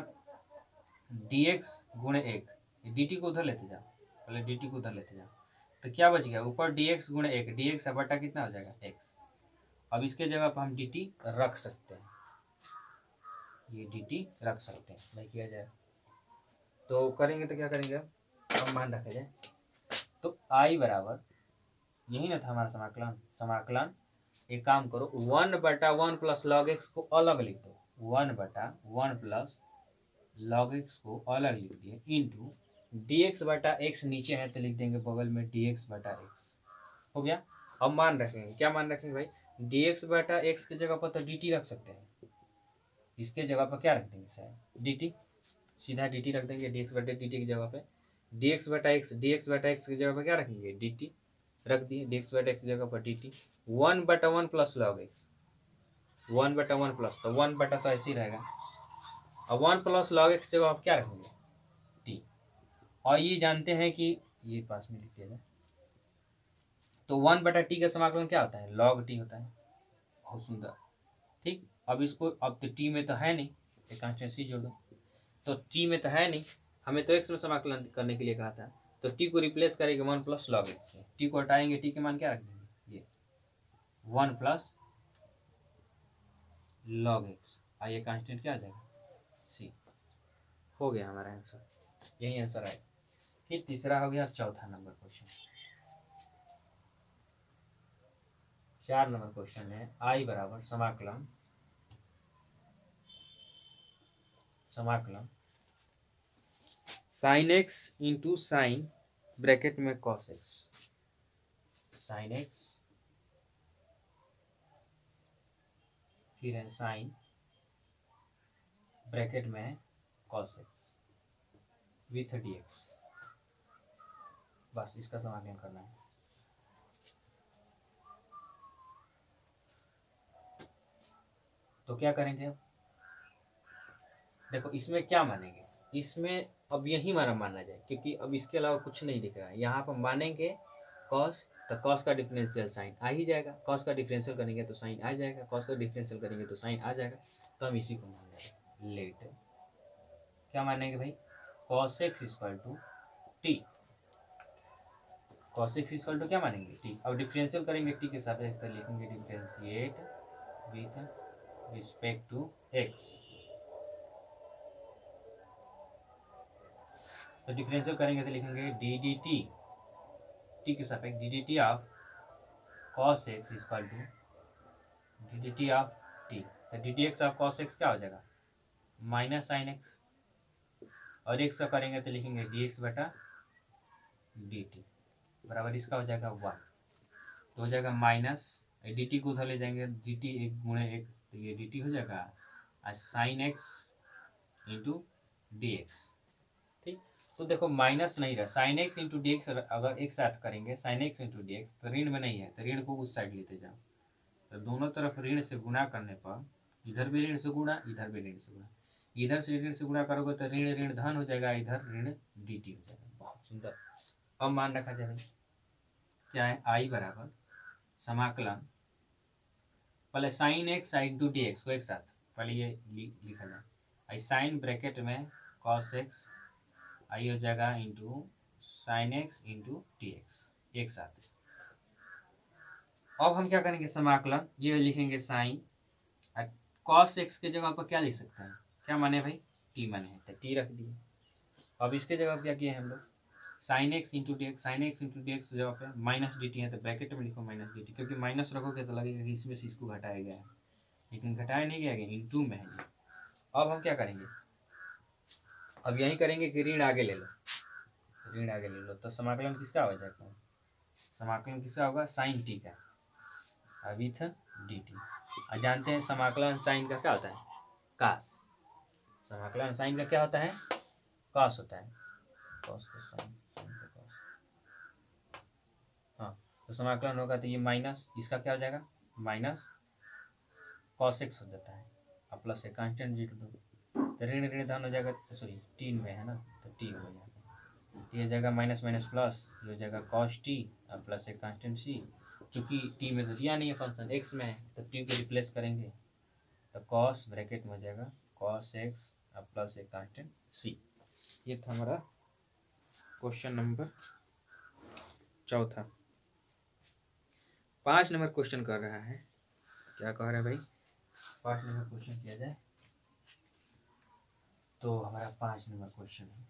डी एक्स गुणे 1, डी टी को उधर लेते जाओ, पहले डी टी को उधर लेते जाओ, तो क्या बच गया ऊपर डी एक्स गुणे 1, डी एक्स बटा कितना हो जाएगा x। अब इसके जगह पर हम डी टी रख सकते हैं, ये डी टी रख सकते हैं, नहीं किया जाए तो करेंगे तो क्या करेंगे हम मान रखा जाए, तो i बराबर यही ना था हमारा समाकलन एक काम करो 1/1 प्लस log x को अलग लिख दो, 1/1 प्लस log x को अलग लिख दिए इंटू dx बटा x नीचे है तो लिख देंगे बगल में dx बटा x हो गया। अब मान रखेंगे, क्या मान रखेंगे भाई dx बटा x की जगह पर तो dt रख सकते हैं, इसके जगह पर क्या रख देंगे शायद dt, सीधा dt रख देंगे dx बटा dt की जगह पे, dx बटा x की जगह पर क्या रखेंगे dt रख दिए, dx बटा x की जगह पर dt 1/1 plus log x 1/1 plus, तो 1 बटा तो ऐसे ही रहेगा, अब 1 प्लस log x जगह आप क्या रखेंगे t, और ये जानते हैं कि ये पास में लिख दिया जाए, तो 1/t का समाकलन क्या होता है log t होता है, बहुत सुंदर। ठीक, अब इसको अब तो t में तो है नहीं, एक कांस्टेंट सी जोड़ दो, तो t में तो है नहीं, हमें तो x में समाकलन करने के लिए कहा था, तो t को रिप्लेस करेंगे 1 प्लस log x से, t को हटाएंगे, t के मान क्या रख देंगे ये 1 प्लस log x, आइए कांस्टेंट क्या आ जाएगा c, हो गया हमारा आंसर, यही आंसर है। फिर तीसरा हो गया, चौथा नंबर क्वेश्चन 4 नंबर क्वेश्चन है आई बराबर समाकलन sign x into sine bracket में कॉस एक्स, साइन एक्स फिर है साइन ब्रैकेट में cos x with D x, बस इसका समाकलन करना है। तो क्या करेंगे अब, देखो इसमें क्या मानेंगे, इसमें अब यही हमारा मानना जाए क्योंकि अब इसके अलावा कुछ नहीं दिख रहा है। यहाँ पर मानेंगे कॉस, तो कॉस का डिफरेंशियल साइन आ ही जाएगा, कॉस का डिफरेंशियल करेंगे तो साइन आ जाएगा, कॉस का डिफरेंशियल करेंगे तो साइन आ जाएगा। तो हम इसी को मान लेंगे। लेट क्या मानेंगे भाई, cos x equal to t, cos x equal to क्या मानेंगे टी। अब डिफरेंशियल करेंगे टी के सापेक्ष तो लिखेंगे differentiate with respect to x. तो डिफरेंशियल करेंगे तो लिखेंगे डी डी टी, टी के सापेक्ष d d t of cos x equal to d d t of t. तो d d x of cos x क्या हो जाएगा, माइनस साइन एक्स, और एक्स का करेंगे तो लिखेंगे डी एक्स बटा डी टी बराबर इसका हो जाएगा 1। तो हो जाएगा माइनस डी टी को उधर ले जाएंगे, डी टी 1 गुणे 1 तो ये डी टी हो जाएगा और sign x into d x. ठीक, तो देखो माइनस नहीं रहा, sign x into d x अगर एक साथ करेंगे sign x into d x तो ऋण में नहीं है, तो ऋण को उस साइड लेते जाओ। तो दोनों तरफ ऋण से गुणा करने पर इधर भी ऋण से गुणा, इधर भी ऋण से गुणा, इधर से ऋण से गुणा करोगे तो ऋण ऋण धन हो जाएगा, इधर ऋण डी टी हो जाएगा। बहुत सुंदर। अब मान रखा जाए क्या है, आई बराबर समाकलन, पहले sign x into d x को एक साथ पहले ये लिखा जाए, आई साइन ब्रैकेट में कॉस एक्स आई हो जाएगा into sine x into d x एक साथ। अब हम क्या करेंगे, समाकलन ये लिखेंगे साइन, कॉस एक्स के जगह पर क्या लिख सकते हैं, क्या माने भाई टी माने हैं, तो टी रख दिए। अब इसके जगह क्या किए हम लोग, sign x into d x, sign x into d x जगह पे माइनस डी टी है तो ब्रैकेट में लिखो माइनस डी टी, क्योंकि माइनस रखोगे तो लगेगा कि इसमें से इसको घटाया गया है, लेकिन घटाया नहीं गया, इंटू में है। अब हम क्या करेंगे, अब यही करेंगे कि ऋण आगे ले लो, ऋण आगे ले लो, तो समाकलन किसका हो जाएगा, समाकलन किसका होगा, साइन टी का विथ डी टी। और जानते हैं समाकलन साइन का क्या होता है, कास, समाकलन साइन का क्या होता है, कॉस होता है, कॉस को साइन, साइन को कॉस। हाँ, तो समाकलन होगा तो ये माइनस इसका क्या हो जाएगा, माइनस कॉस एक्स हो जाता है, अब प्लस है कांस्टेंट जी टू, तो ऋण ऋण धन हो जाएगा, सॉरी टीन में है ना, तो टी हो जाएगा, ये हो जाएगा माइनस माइनस प्लस, ये हो जाएगा कॉस टी और प्लस है कांस्टेंट सी, चूंकि टी में तो दिया नहीं है फंक्शन, एक्स में है तो टी को रिप्लेस करेंगे, तो कॉस ब्रैकेट में हो जाएगा कॉस एक्स और प्लस एक कांस्टेंट सी। ये था हमारा क्वेश्चन नंबर चौथा। 5 नंबर क्वेश्चन कर रहा है, क्या कह रहा है भाई, 5 नंबर क्वेश्चन किया जाए। तो हमारा 5 नंबर क्वेश्चन है,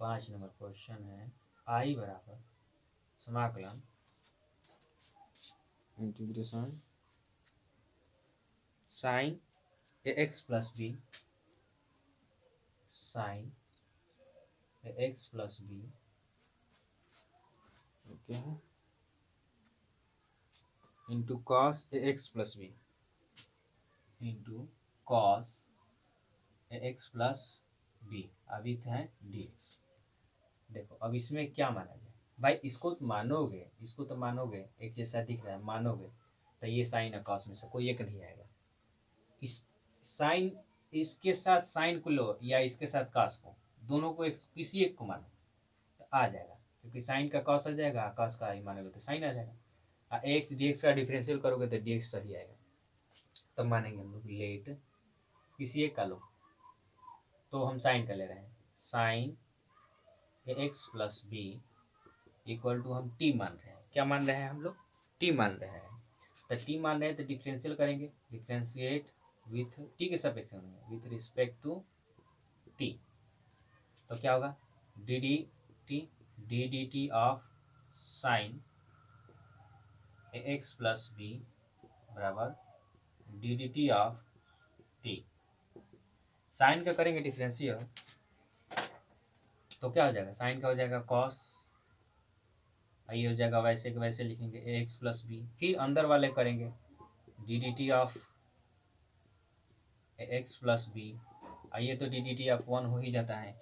पाँच नंबर क्वेश्चन है आई बराबर समाकलन integration sine a x plus b, sine a x plus b क्या है into cos a x plus b into cos a x plus b अभी है डी एक्स। देखो अब इसमें क्या माना जाए भाई, इसको तो मानोगे, इसको तो मानोगे, एक जैसा दिख रहा है मानोगे, तो ये साइन और कॉस में से कोई एक नहीं आएगा। इस साइन इसके साथ साइन को लो या इसके साथ कॉस को, दोनों को एक किसी एक को मानो तो आ जाएगा, क्योंकि साइन का कॉस आ जाएगा, कॉस का आई मानोगे तो साइन आ जाएगा, एक्स डी एक्स का डिफरेंशियल करोगे तो डी एक्स तो ही आएगा। तब मानेंगे हम लोग लेट किसी एक का लो, तो हम साइन का ले रहे हैं, sine a x plus b equal to हम टी मान रहे हैं, क्या मान रहे हैं हम लोग, टी मान रहे हैं, तो टी मान रहे हैं तो डिफरेंशियल करेंगे, डिफरेंशिएट विथ टी के सापेक्ष में विथ रिस्पेक्ट टू टी, तो क्या होगा d d t of sine a x plus b बराबर d d t of t. Sine का करेंगे डिफरेंशियल तो क्या हो जाएगा, साइन का हो जाएगा कॉस, ये हो जाएगा वैसे के वैसे लिखेंगे ए एक्स प्लस बी, फिर अंदर वाले करेंगे d d t of a x plus b, आइए तो डी डी टी ऑफ 1 हो ही जाता है,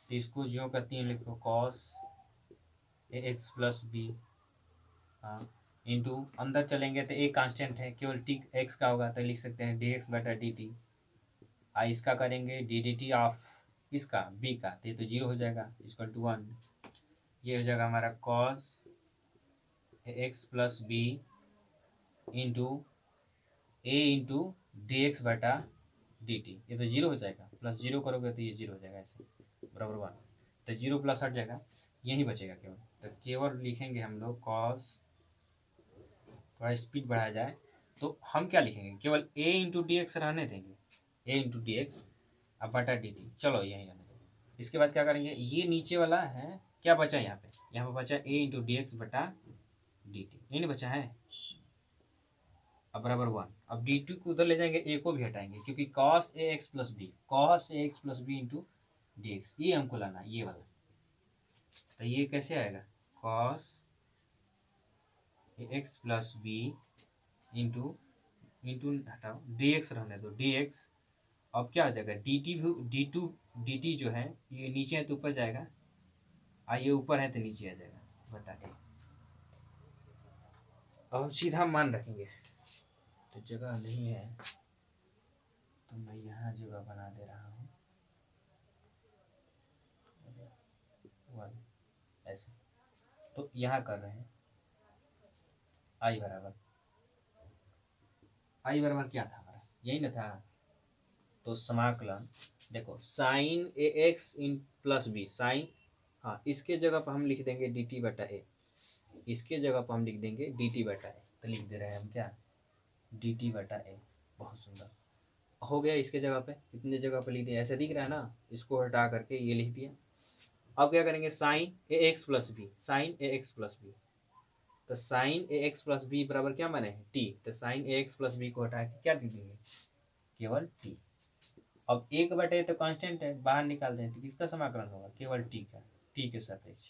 तो इसको जो करती हैं लिखो cos a x plus B, हाँ इंटू अंदर चलेंगे तो ए कांस्टेंट है, केवल टी एक्स का होगा तो लिख सकते हैं डी एक्स बटा डी टी, इसका करेंगे डी डी टी ऑफ इसका बी का, तो ये तो 0 हो जाएगा, इसका टू 1, ये हो जाएगा हमारा cos a x plus b into A into d x बटा डी टी, ये तो 0 हो जाएगा, प्लस 0 करोगे तो ये 0 हो जाएगा ऐसे बराबर 1, तो 0 प्लस हट जाएगा, यही बचेगा केवल, तो केवल लिखेंगे हम लोग कॉस, थोड़ा स्पीड बढ़ाया जाए तो हम क्या लिखेंगे, केवल ए इंटू डी एक्स रहने देंगे, ए इंटू डी एक्स अब बटा डी टी, चलो यही रहने देंगे। इसके बाद क्या करेंगे, ये नीचे वाला है क्या बचा यहाँ पे, यहाँ पे बचा ए इंटू डी एक्स बटा डी टी, ये नहीं बचा है, अब बराबर 1, अब डी टू को उधर ले जाएंगे, ए को भी हटाएंगे क्योंकि cos a x plus b, cos a x plus b into d x, ये हमको लाना ये वाला, तो ये कैसे आएगा cos a x plus b into into हटाओ डी एक्स रहने दो डी एक्स, अब क्या हो जाएगा डी टी भी डी टी जो है ये नीचे है तो ऊपर जाएगा, ये ऊपर है तो नीचे आ जाएगा बटा के, अब हम सीधा मान रखेंगे, तो जगह नहीं है तो मैं यहाँ जगह बना दे रहा हूँ 1 ऐसे, तो यहाँ कर रहे हैं आई बराबर क्या था हमारा, यही ना था, तो समाकलन देखो sign a x in plus b sign, हाँ इसके जगह पर हम लिख देंगे डी टी बटा ए, इसके जगह पर हम लिख देंगे डी टी बटा ए, तो लिख दे रहे हैं हम क्या डी टी बटा ए, बहुत सुंदर हो गया, इसके जगह पे इतने जगह पे लिख दिया, ऐसा दिख रहा है ना, इसको हटा करके ये लिख दिया, अब क्या करेंगे sign a x plus b, sine a x plus B, तो sign a x plus b बराबर क्या माने हैं टी, तो sign a x plus B को हटा के क्या लिख देंगे केवल टी, अब एक बटे तो कांस्टेंट है बाहर निकाल दें तो किसका समाकलन होगा केवल टी का, टी के सापेक्ष,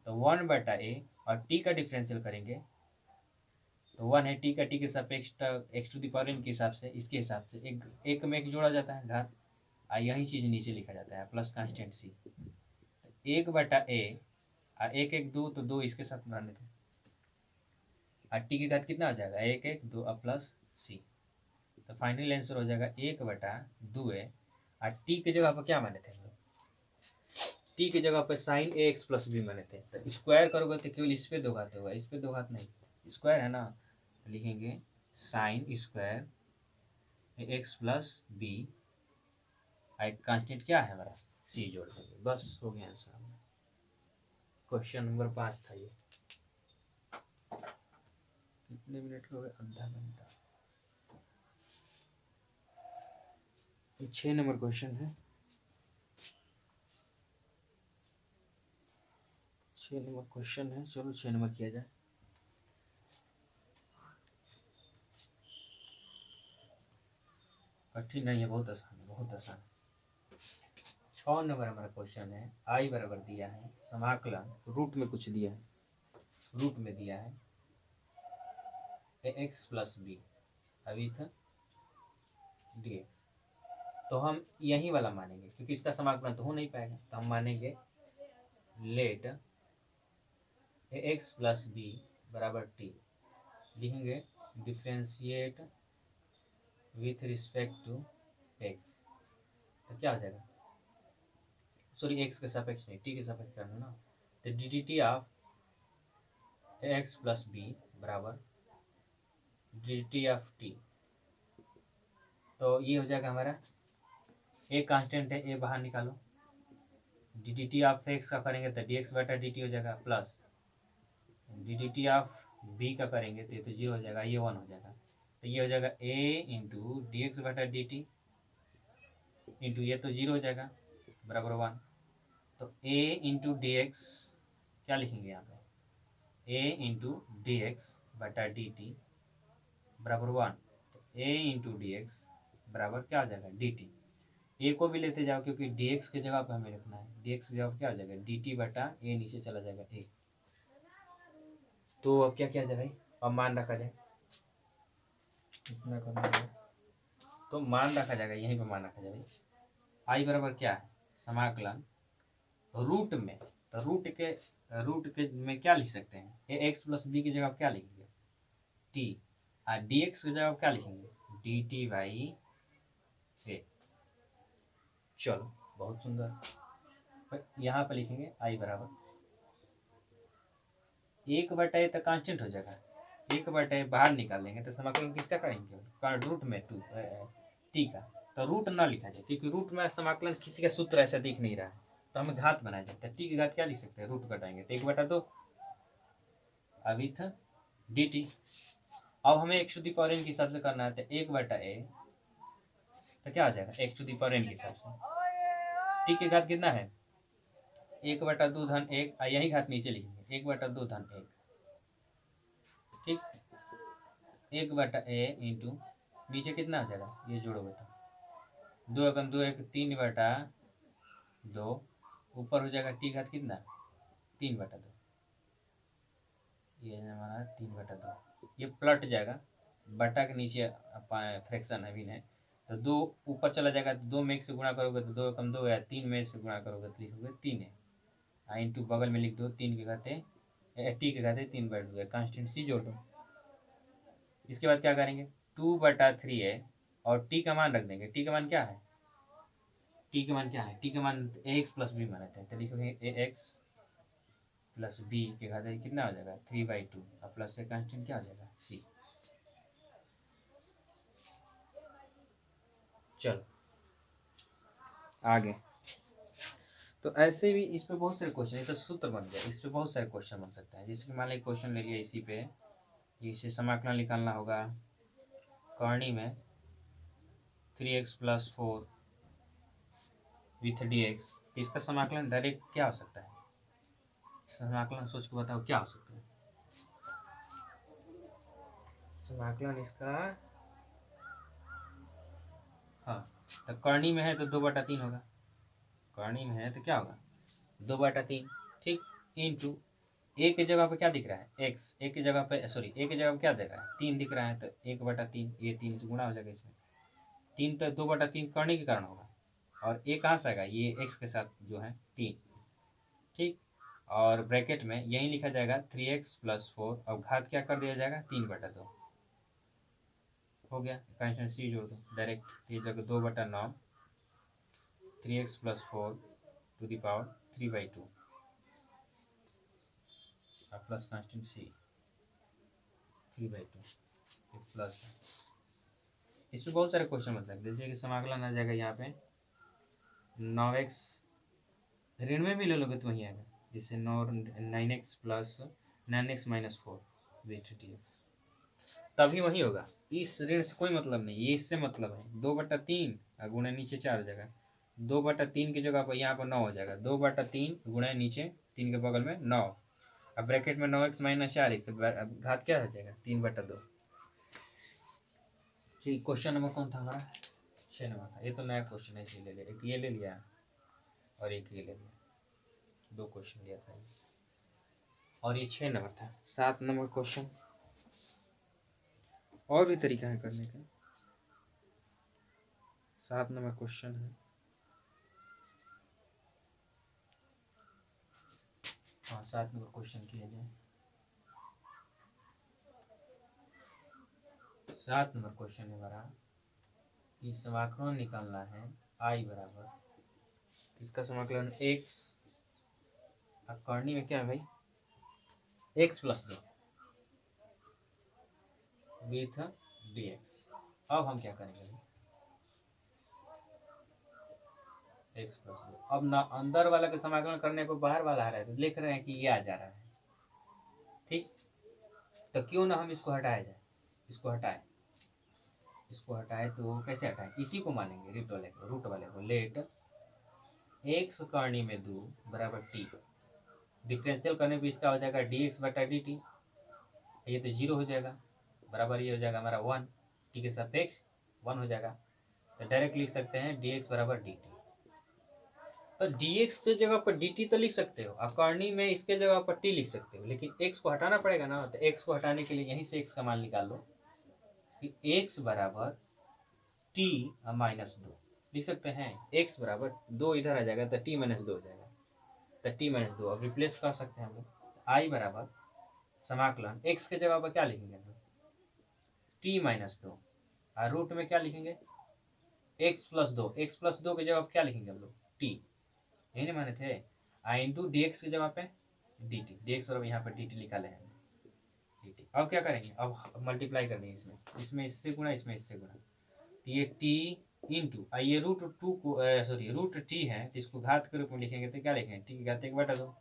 तो 1 बटा ए और टी का डिफरेंशियल करेंगे तो 1 है टी का, टी के सापेक्ष तक x to the power n के हिसाब से, इसके हिसाब से एक में एक जोड़ा जाता है घात, यही चीज नीचे लिखा जाता है प्लस कांस्टेंट सी, तो 1 बटा ए और 1 1 2 तो 2 इसके साथ बनाने थे, और टी की घात कितना हो जाएगा 1 1 2 और प्लस सी, तो फाइनल आंसर हो जाएगा 1 बटा 2 है, और टी की जगह पर क्या माने थे हम लोग, टी की जगह पर sign a x plus B माने थे, तो स्क्वायर करोगे तो केवल इस पे दो घात होगा, इस पे दो घात नहीं, स्क्वायर है ना, तो लिखेंगे साइन स्क्वायर ए एक्स प्लस बी, एक कांस्टेंट क्या है हमारा सी जोड़ देंगे, बस हो गया आंसर। क्वेश्चन नंबर 5 था ये, कितने मिनट हो गए, आधा घंटा, 6 नंबर क्वेश्चन है, 6 नंबर क्वेश्चन है, चलो 6 नंबर किया जाए, कठिन नहीं है, बहुत आसान है, बहुत आसान है। 6 नंबर हमारा क्वेश्चन है, आई बराबर दिया है समाकलन रूट में कुछ दिया है, रूट में दिया है ए एक्स प्लस बी अभी था डी एक्स, तो हम यही वाला मानेंगे क्योंकि इसका समाकलन तो हो नहीं पाएगा, तो हम मानेंगे let a x plus b बराबर टी, लिखेंगे differentiate with respect to x, तो क्या हो जाएगा, सॉरी एक्स के सापेक्ष नहीं टी के सापेक्ष करना ना, तो d d t of x plus b बराबर d d t of t, तो ये हो जाएगा हमारा ए कांस्टेंट है, ए बाहर निकालो, d d t of x का करेंगे तो डी एक्स बटा डी टी हो जाएगा, plus d d t of b का करेंगे तो ये तो 0 हो जाएगा, ये 1 हो जाएगा, तो ये हो जाएगा ए इंटू डी एक्स बटा डी टी इंटू ये तो 0 हो जाएगा बराबर 1, तो a इंटू डी एक्स क्या लिखेंगे यहाँ पे, a इंटू डी एक्स बटा डी टी बराबर 1। तो a इंटू डी एक्स बराबर क्या आ जाएगा डी टी। ए को भी लेते जाओ क्योंकि डी एक्स की जगह पर हमें रखना है, डी एक्स की जगह पर क्या आ जाएगा डी टी बटा ए, नीचे चला जाएगा ए। तो अब क्या किया जाए भाई, अब मान रखा जाए, इतना करना है तो मान रखा जाएगा, यहीं पर मान रखा जाएगा। आई बराबर क्या है, समाकलन रूट में, तो रूट के में क्या लिख सकते हैं, ए एक्स प्लस बी की जगह क्या लिखेंगे टी, और डी एक्स की जगह क्या लिखेंगे डी टी बाई ए। चलो बहुत सुंदर, यहाँ पर लिखेंगे आई बराबर 1/a तो कांस्टेंट हो जाएगा, 1/a बाहर निकाल लेंगे तो समाकलन किसका करेंगे, रूट में टू टी का। तो रूट ना लिखा जाए क्योंकि रूट में समाकलन किसी का सूत्र ऐसा दिख नहीं रहा है, तो हमें घात बनाया जाता है। टी की घात क्या लिख सकते हैं, रूट घटाएंगे तो 1/2 अभी था डी टी। अब हमें x to the power n के हिसाब से करना है, तो 1/a तो क्या आ जाएगा x to the power n के हिसाब से। टी की घात कितना है 1/2 धन 1, यही घात नीचे लिखेंगे 1/2 धन 1, ठीक 1/a इंटू नीचे कितना आ जाएगा, ये जोड़ोगे तो 2 एकम 2 1 3/2, ऊपर हो जाएगा टी घात कितना 3/2, ये हमारा 3/2, ये पलट जाएगा बटा के नीचे फ्रैक्शन अभी है, तो 2 ऊपर चला जाएगा तो 2 में 1 से गुणा करोगे तो 2 एकम 2 या 3 में से गुणा करोगे तो लिखोगे 3 है, इंटू बगल में लिख दो 3 के घाते टी के घाते 3/2 कांस्टेंट सी जोड़ दो। इसके बाद क्या करेंगे 2/3 है और टी का मान रख देंगे, टी का मान क्या है, टी का मान क्या है, टी का मान ए एक्स प्लस बी मानते हैं, तो लिखोगे ए एक्स प्लस बी के घाते कितना हो जाएगा 3/2 और प्लस से कांस्टेंट क्या आ जाएगा सी। चलो आगे, तो ऐसे भी इस पे बहुत सारे क्वेश्चन, ये तो सूत्र बन गया, इस पे बहुत सारे क्वेश्चन बन सकते हैं। जैसे कि मान लीजिए क्वेश्चन ले लिया इसी पे, इसे समाकलन निकालना होगा करनी में 3x + 4 विथ डी एक्स, इसका समाकलन डायरेक्ट क्या हो सकता है, समाकलन सोच के बताओ क्या हो सकता है समाकलन इसका। हाँ तो करनी में है तो 2/3 होगा, करनी में है तो क्या होगा 2/3, ठीक इंटू ए की जगह पे क्या दिख रहा है एक्स, ए की जगह पे सॉरी ए की जगह पे क्या दिख रहा है 3 दिख रहा है, तो 1/3 ये 3 से गुणा हो जाएगा, इसमें 3 तो 2/3 करने के कारण होगा, और ए कहाँ से आएगा ये एक्स के साथ जो है 3, ठीक और ब्रैकेट में यही लिखा जाएगा 3x + 4, अब घात क्या कर दिया जाएगा 3/2 हो गया, कांस्टेंट सी जोड़ दो डायरेक्ट, ये जगह 2/9 3x + 4 to the power 3/2 plus constant c 3/2 plus. इसमें बहुत सारे क्वेश्चन बन सकते हैं, जैसे कि समाकलन आ जाएगा यहाँ पे 9x ऋण में भी ले लोगे तो वही आएगा, जैसे 9x + 9x - 4 wait D x, तभी वही होगा, इस ऋण से कोई मतलब नहीं, ये इससे मतलब है 2/3 गुणे नीचे 4 हो जाएगा, 2/3 की जगह पर यहाँ पर 9 हो जाएगा, 2/3 गुणे नीचे 3 के बगल में 9, अब ब्रैकेट में 9x - 4x, घात क्या हो जाएगा 3/2। ठीक क्वेश्चन नंबर कौन था हमारा 6 नंबर था, ये तो नया क्वेश्चन है इसीलिए ले लिया, एक ये ले लिया और एक ये ले लिया, 2 क्वेश्चन लिया था और ये 6 नंबर था। 7 नंबर क्वेश्चन, और भी तरीका है करने का, 7 नंबर क्वेश्चन है, हाँ 7 नंबर क्वेश्चन किया जाए। 7 नंबर क्वेश्चन है हमारा कि समाकलन निकालना है आई बराबर, इसका समाकलन x, अब करनी में क्या है भाई x + 2 विथ डी एक्स। अब हम क्या करेंगे x + 2, अब ना अंदर वाला के समाकलन करने पर बाहर वाला आ रहा है तो लिख रहे हैं कि ये आ जा रहा है, ठीक तो क्यों ना हम इसको हटाया जाए, इसको हटाए तो कैसे हटाएं, इसी को मानेंगे रूट वाले को लेट एक्स कॉर्नी में 2 बराबर टी, डिफरेंशियल करने पे इसका हो जाएगा डी एक्स बटा डी टी, ये तो 0 हो जाएगा, बराबर ये हो जाएगा हमारा 1, टी के सापेक्ष 1 हो जाएगा। तो डायरेक्ट लिख सकते हैं डी एक्स बराबर डी टी। तो डी एक्स के जगह पर डी टी तो लिख सकते हो, अकॉर्नी में इसके जगह पर टी लिख सकते हो, लेकिन एक्स को हटाना पड़ेगा ना। तो एक्स को हटाने के लिए यहीं से एक्स का मान निकाल लो कि एक्स बराबर टी माइनस 2 लिख सकते हैं। एक्स बराबर 2 इधर आ जाएगा तो टी माइनस 2 हो जाएगा, तो टी माइनस 2 अब रिप्लेस कर सकते हैं हम लोग। आई बराबर समाकलन एक्स के जगह पर क्या लिखेंगे हम लोग, टी माइनस 2, और रूट में क्या लिखेंगे एक्स प्लस 2, एक्स प्लस 2 की जगह क्या लिखेंगे हम लोग टी, यही नहीं माने थे। आई इंटू डी एक्स की जगह पे डी टी, डी एक्स बराबर यहाँ पर डी टी निकाले हैं डी टी। अब क्या करेंगे, अब मल्टीप्लाई करनी है इसमें, इसमें इससे गुणा, इसमें इससे गुणा, तो ये टी इंटू ये रूट टू को सॉरी रूट टी है, तो इसको घात के रूप में लिखेंगे तो क्या लिखेंगे टी की घात 1/2,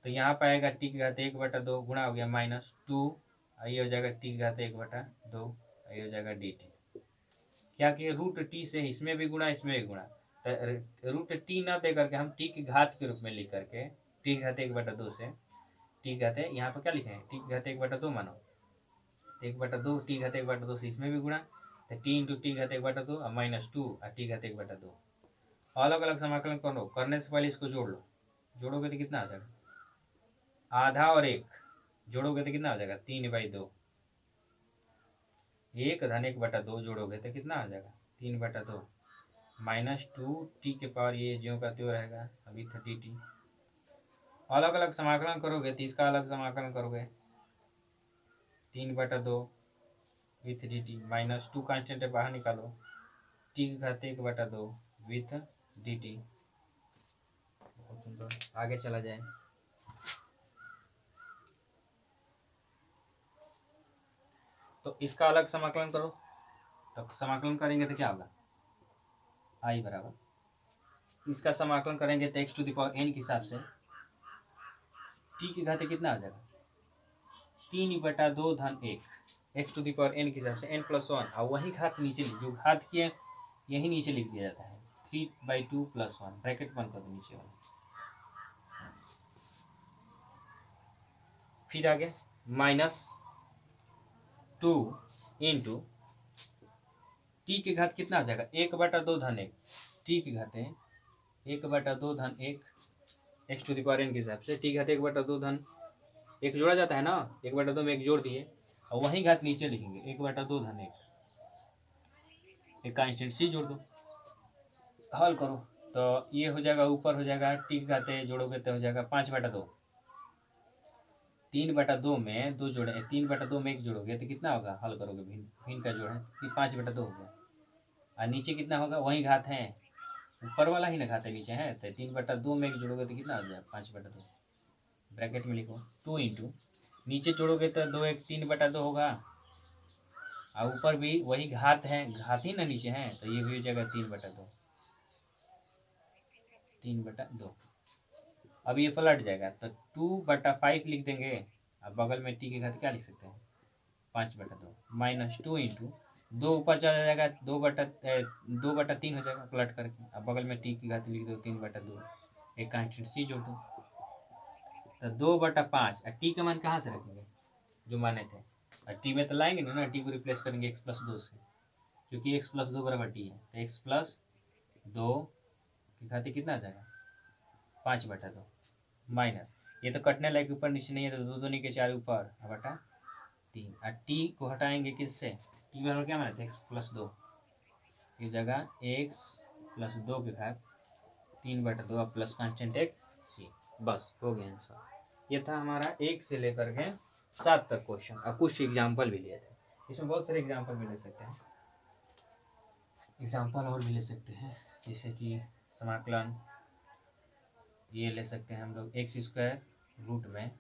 तो यहाँ पर आएगा टी की घात 1/2 गुणा हो गया माइनस 2, ये हो जाएगा टी की घात 1/2, ये हो जाएगा डी टी। क्या कि रूट टी से इसमें भी गुणा इसमें भी गुणा, तो रूट टी ना दे करके हम टी की घात के रूप में लिख करके टी की घात 1/2 से टी की घात यहाँ पर क्या लिखे हैं टी की घात 1/2 मानो, तो 1/2 टी घात 1/2 से इसमें भी गुणा, तो टी इंटू टी घात 1/2 और माइनस 2 और टी घात 1/2। अलग अलग समाकलन करो, करने से पहले इसको जोड़ लो, जोड़ोगे तो कितना आ जाएगा आधा और 1 जोड़ोगे तो कितना आ जाएगा 3/2, 1 धन 1/2 जोड़ोगे तो कितना आ जाएगा 3/2 माइनस 2 टी के पावर ये ज्यों का त्यों रहेगा अभी 30 टी। अलग अलग समाकलन करोगे तो इसका अलग समाकलन करोगे 3/2 with D T minus 2 constant बाहर निकालो, टी की घात 1/2 विथ डी टी। आगे चला जाए, तो इसका अलग समाकलन करो, तो समाकलन करेंगे तो क्या होगा आई बराबर, इसका समाकलन करेंगे तो x to the power n के हिसाब से टी की घाते कितना आ जाएगा 3/2 धन 1, x to the power n के हिसाब से n+1, और वही घात नीचे जो घात किए यही नीचे लिख दिया जाता है 3/2 + 1, ब्रैकेट बंद कर दो नीचे वाला। फिर आगे माइनस 2 इंटू टी की घात कितना आ जाएगा 1/2 धन 1, टी की घाते 1/2 धन 1 x to the power n के हिसाब से टी घात 1/2 धन 1 जोड़ा जाता है ना, 1/2 में 1 जोड़ दिए और वही घात नीचे लिखेंगे 1/2 धन 1, एक कांस्टेंट सी जोड़ दो, हल करो तो ये हो जाएगा ऊपर हो जाएगा टी की घाते जोड़ोगे तो हो जाएगा 5/2, 3/2 में 2 जोड़े 3/2 में 1 जोड़ोगे तो कितना होगा, हल करोगे भिन्न का जोड़ है 5/2 हो गया, और नीचे कितना होगा वही घात है ऊपर वाला ही ना घात है नीचे है, तो 3/2 में 1 जोड़ोगे तो कितना हो जाएगा 5/2, ब्रैकेट में लिखो 2 इंटू नीचे जोड़ोगे तो 2 1 3/2 होगा, और ऊपर भी वही घात है, घात ही ना नीचे है, तो ये भी हो जाएगा 3/2। अब ये पलट जाएगा तो 2/5 लिख देंगे, अब बगल में टी की घात क्या लिख सकते हैं 5/2 माइनस 2 इंटू 2 ऊपर चला जाएगा 2/3 हो जाएगा पलट करके, अब बगल में टी की घात लिख दो 3/2, एक कांस्टेंट सी जोड़ दो, तो 2/5, और टी का मान कहाँ से रखेंगे जो माने थे, और टी में तो लाएंगे ना, टी को रिप्लेस करेंगे x+2 से, क्योंकि x+2 बराबर टी है, तो x+2 की घाती कितना आ जाएगा 5/2 माइनस ये तो कटने लायक ऊपर नीचे नहीं है, तो 2 2 के 4 ऊपर बटा 3, और टी को हटाएंगे किससे, टी बराबर क्या माने थे x+2 की जगह x+2 की घात 3/2 प्लस कांस्टेंट एक सी, बस हो गया आंसर। ये था हमारा 1 से लेकर के 7 तक क्वेश्चन, और कुछ एग्जाम्पल भी लिए थे, इसमें बहुत सारे एग्जाम्पल भी ले सकते हैं, एग्जाम्पल और भी ले सकते हैं, जैसे कि समाकलन ये ले सकते हैं हम लोग x² रूट में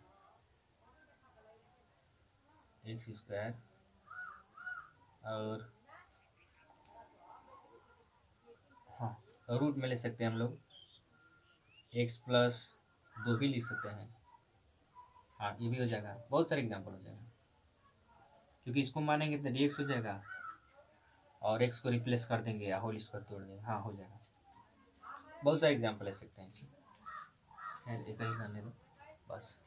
x², और हाँ रूट में ले सकते हैं हम लोग x+2 भी लिख सकते हैं, हाँ ये भी हो जाएगा, बहुत सारे एग्जाम्पल हो जाएगा, क्योंकि इसको मानेंगे तो dx हो जाएगा और x को रिप्लेस कर देंगे या होल स्क्वायर तोड़ देंगे, हाँ हो जाएगा। बहुत सारे एग्जाम्पल ले सकते हैं इसमें। एक ही करने दो बस।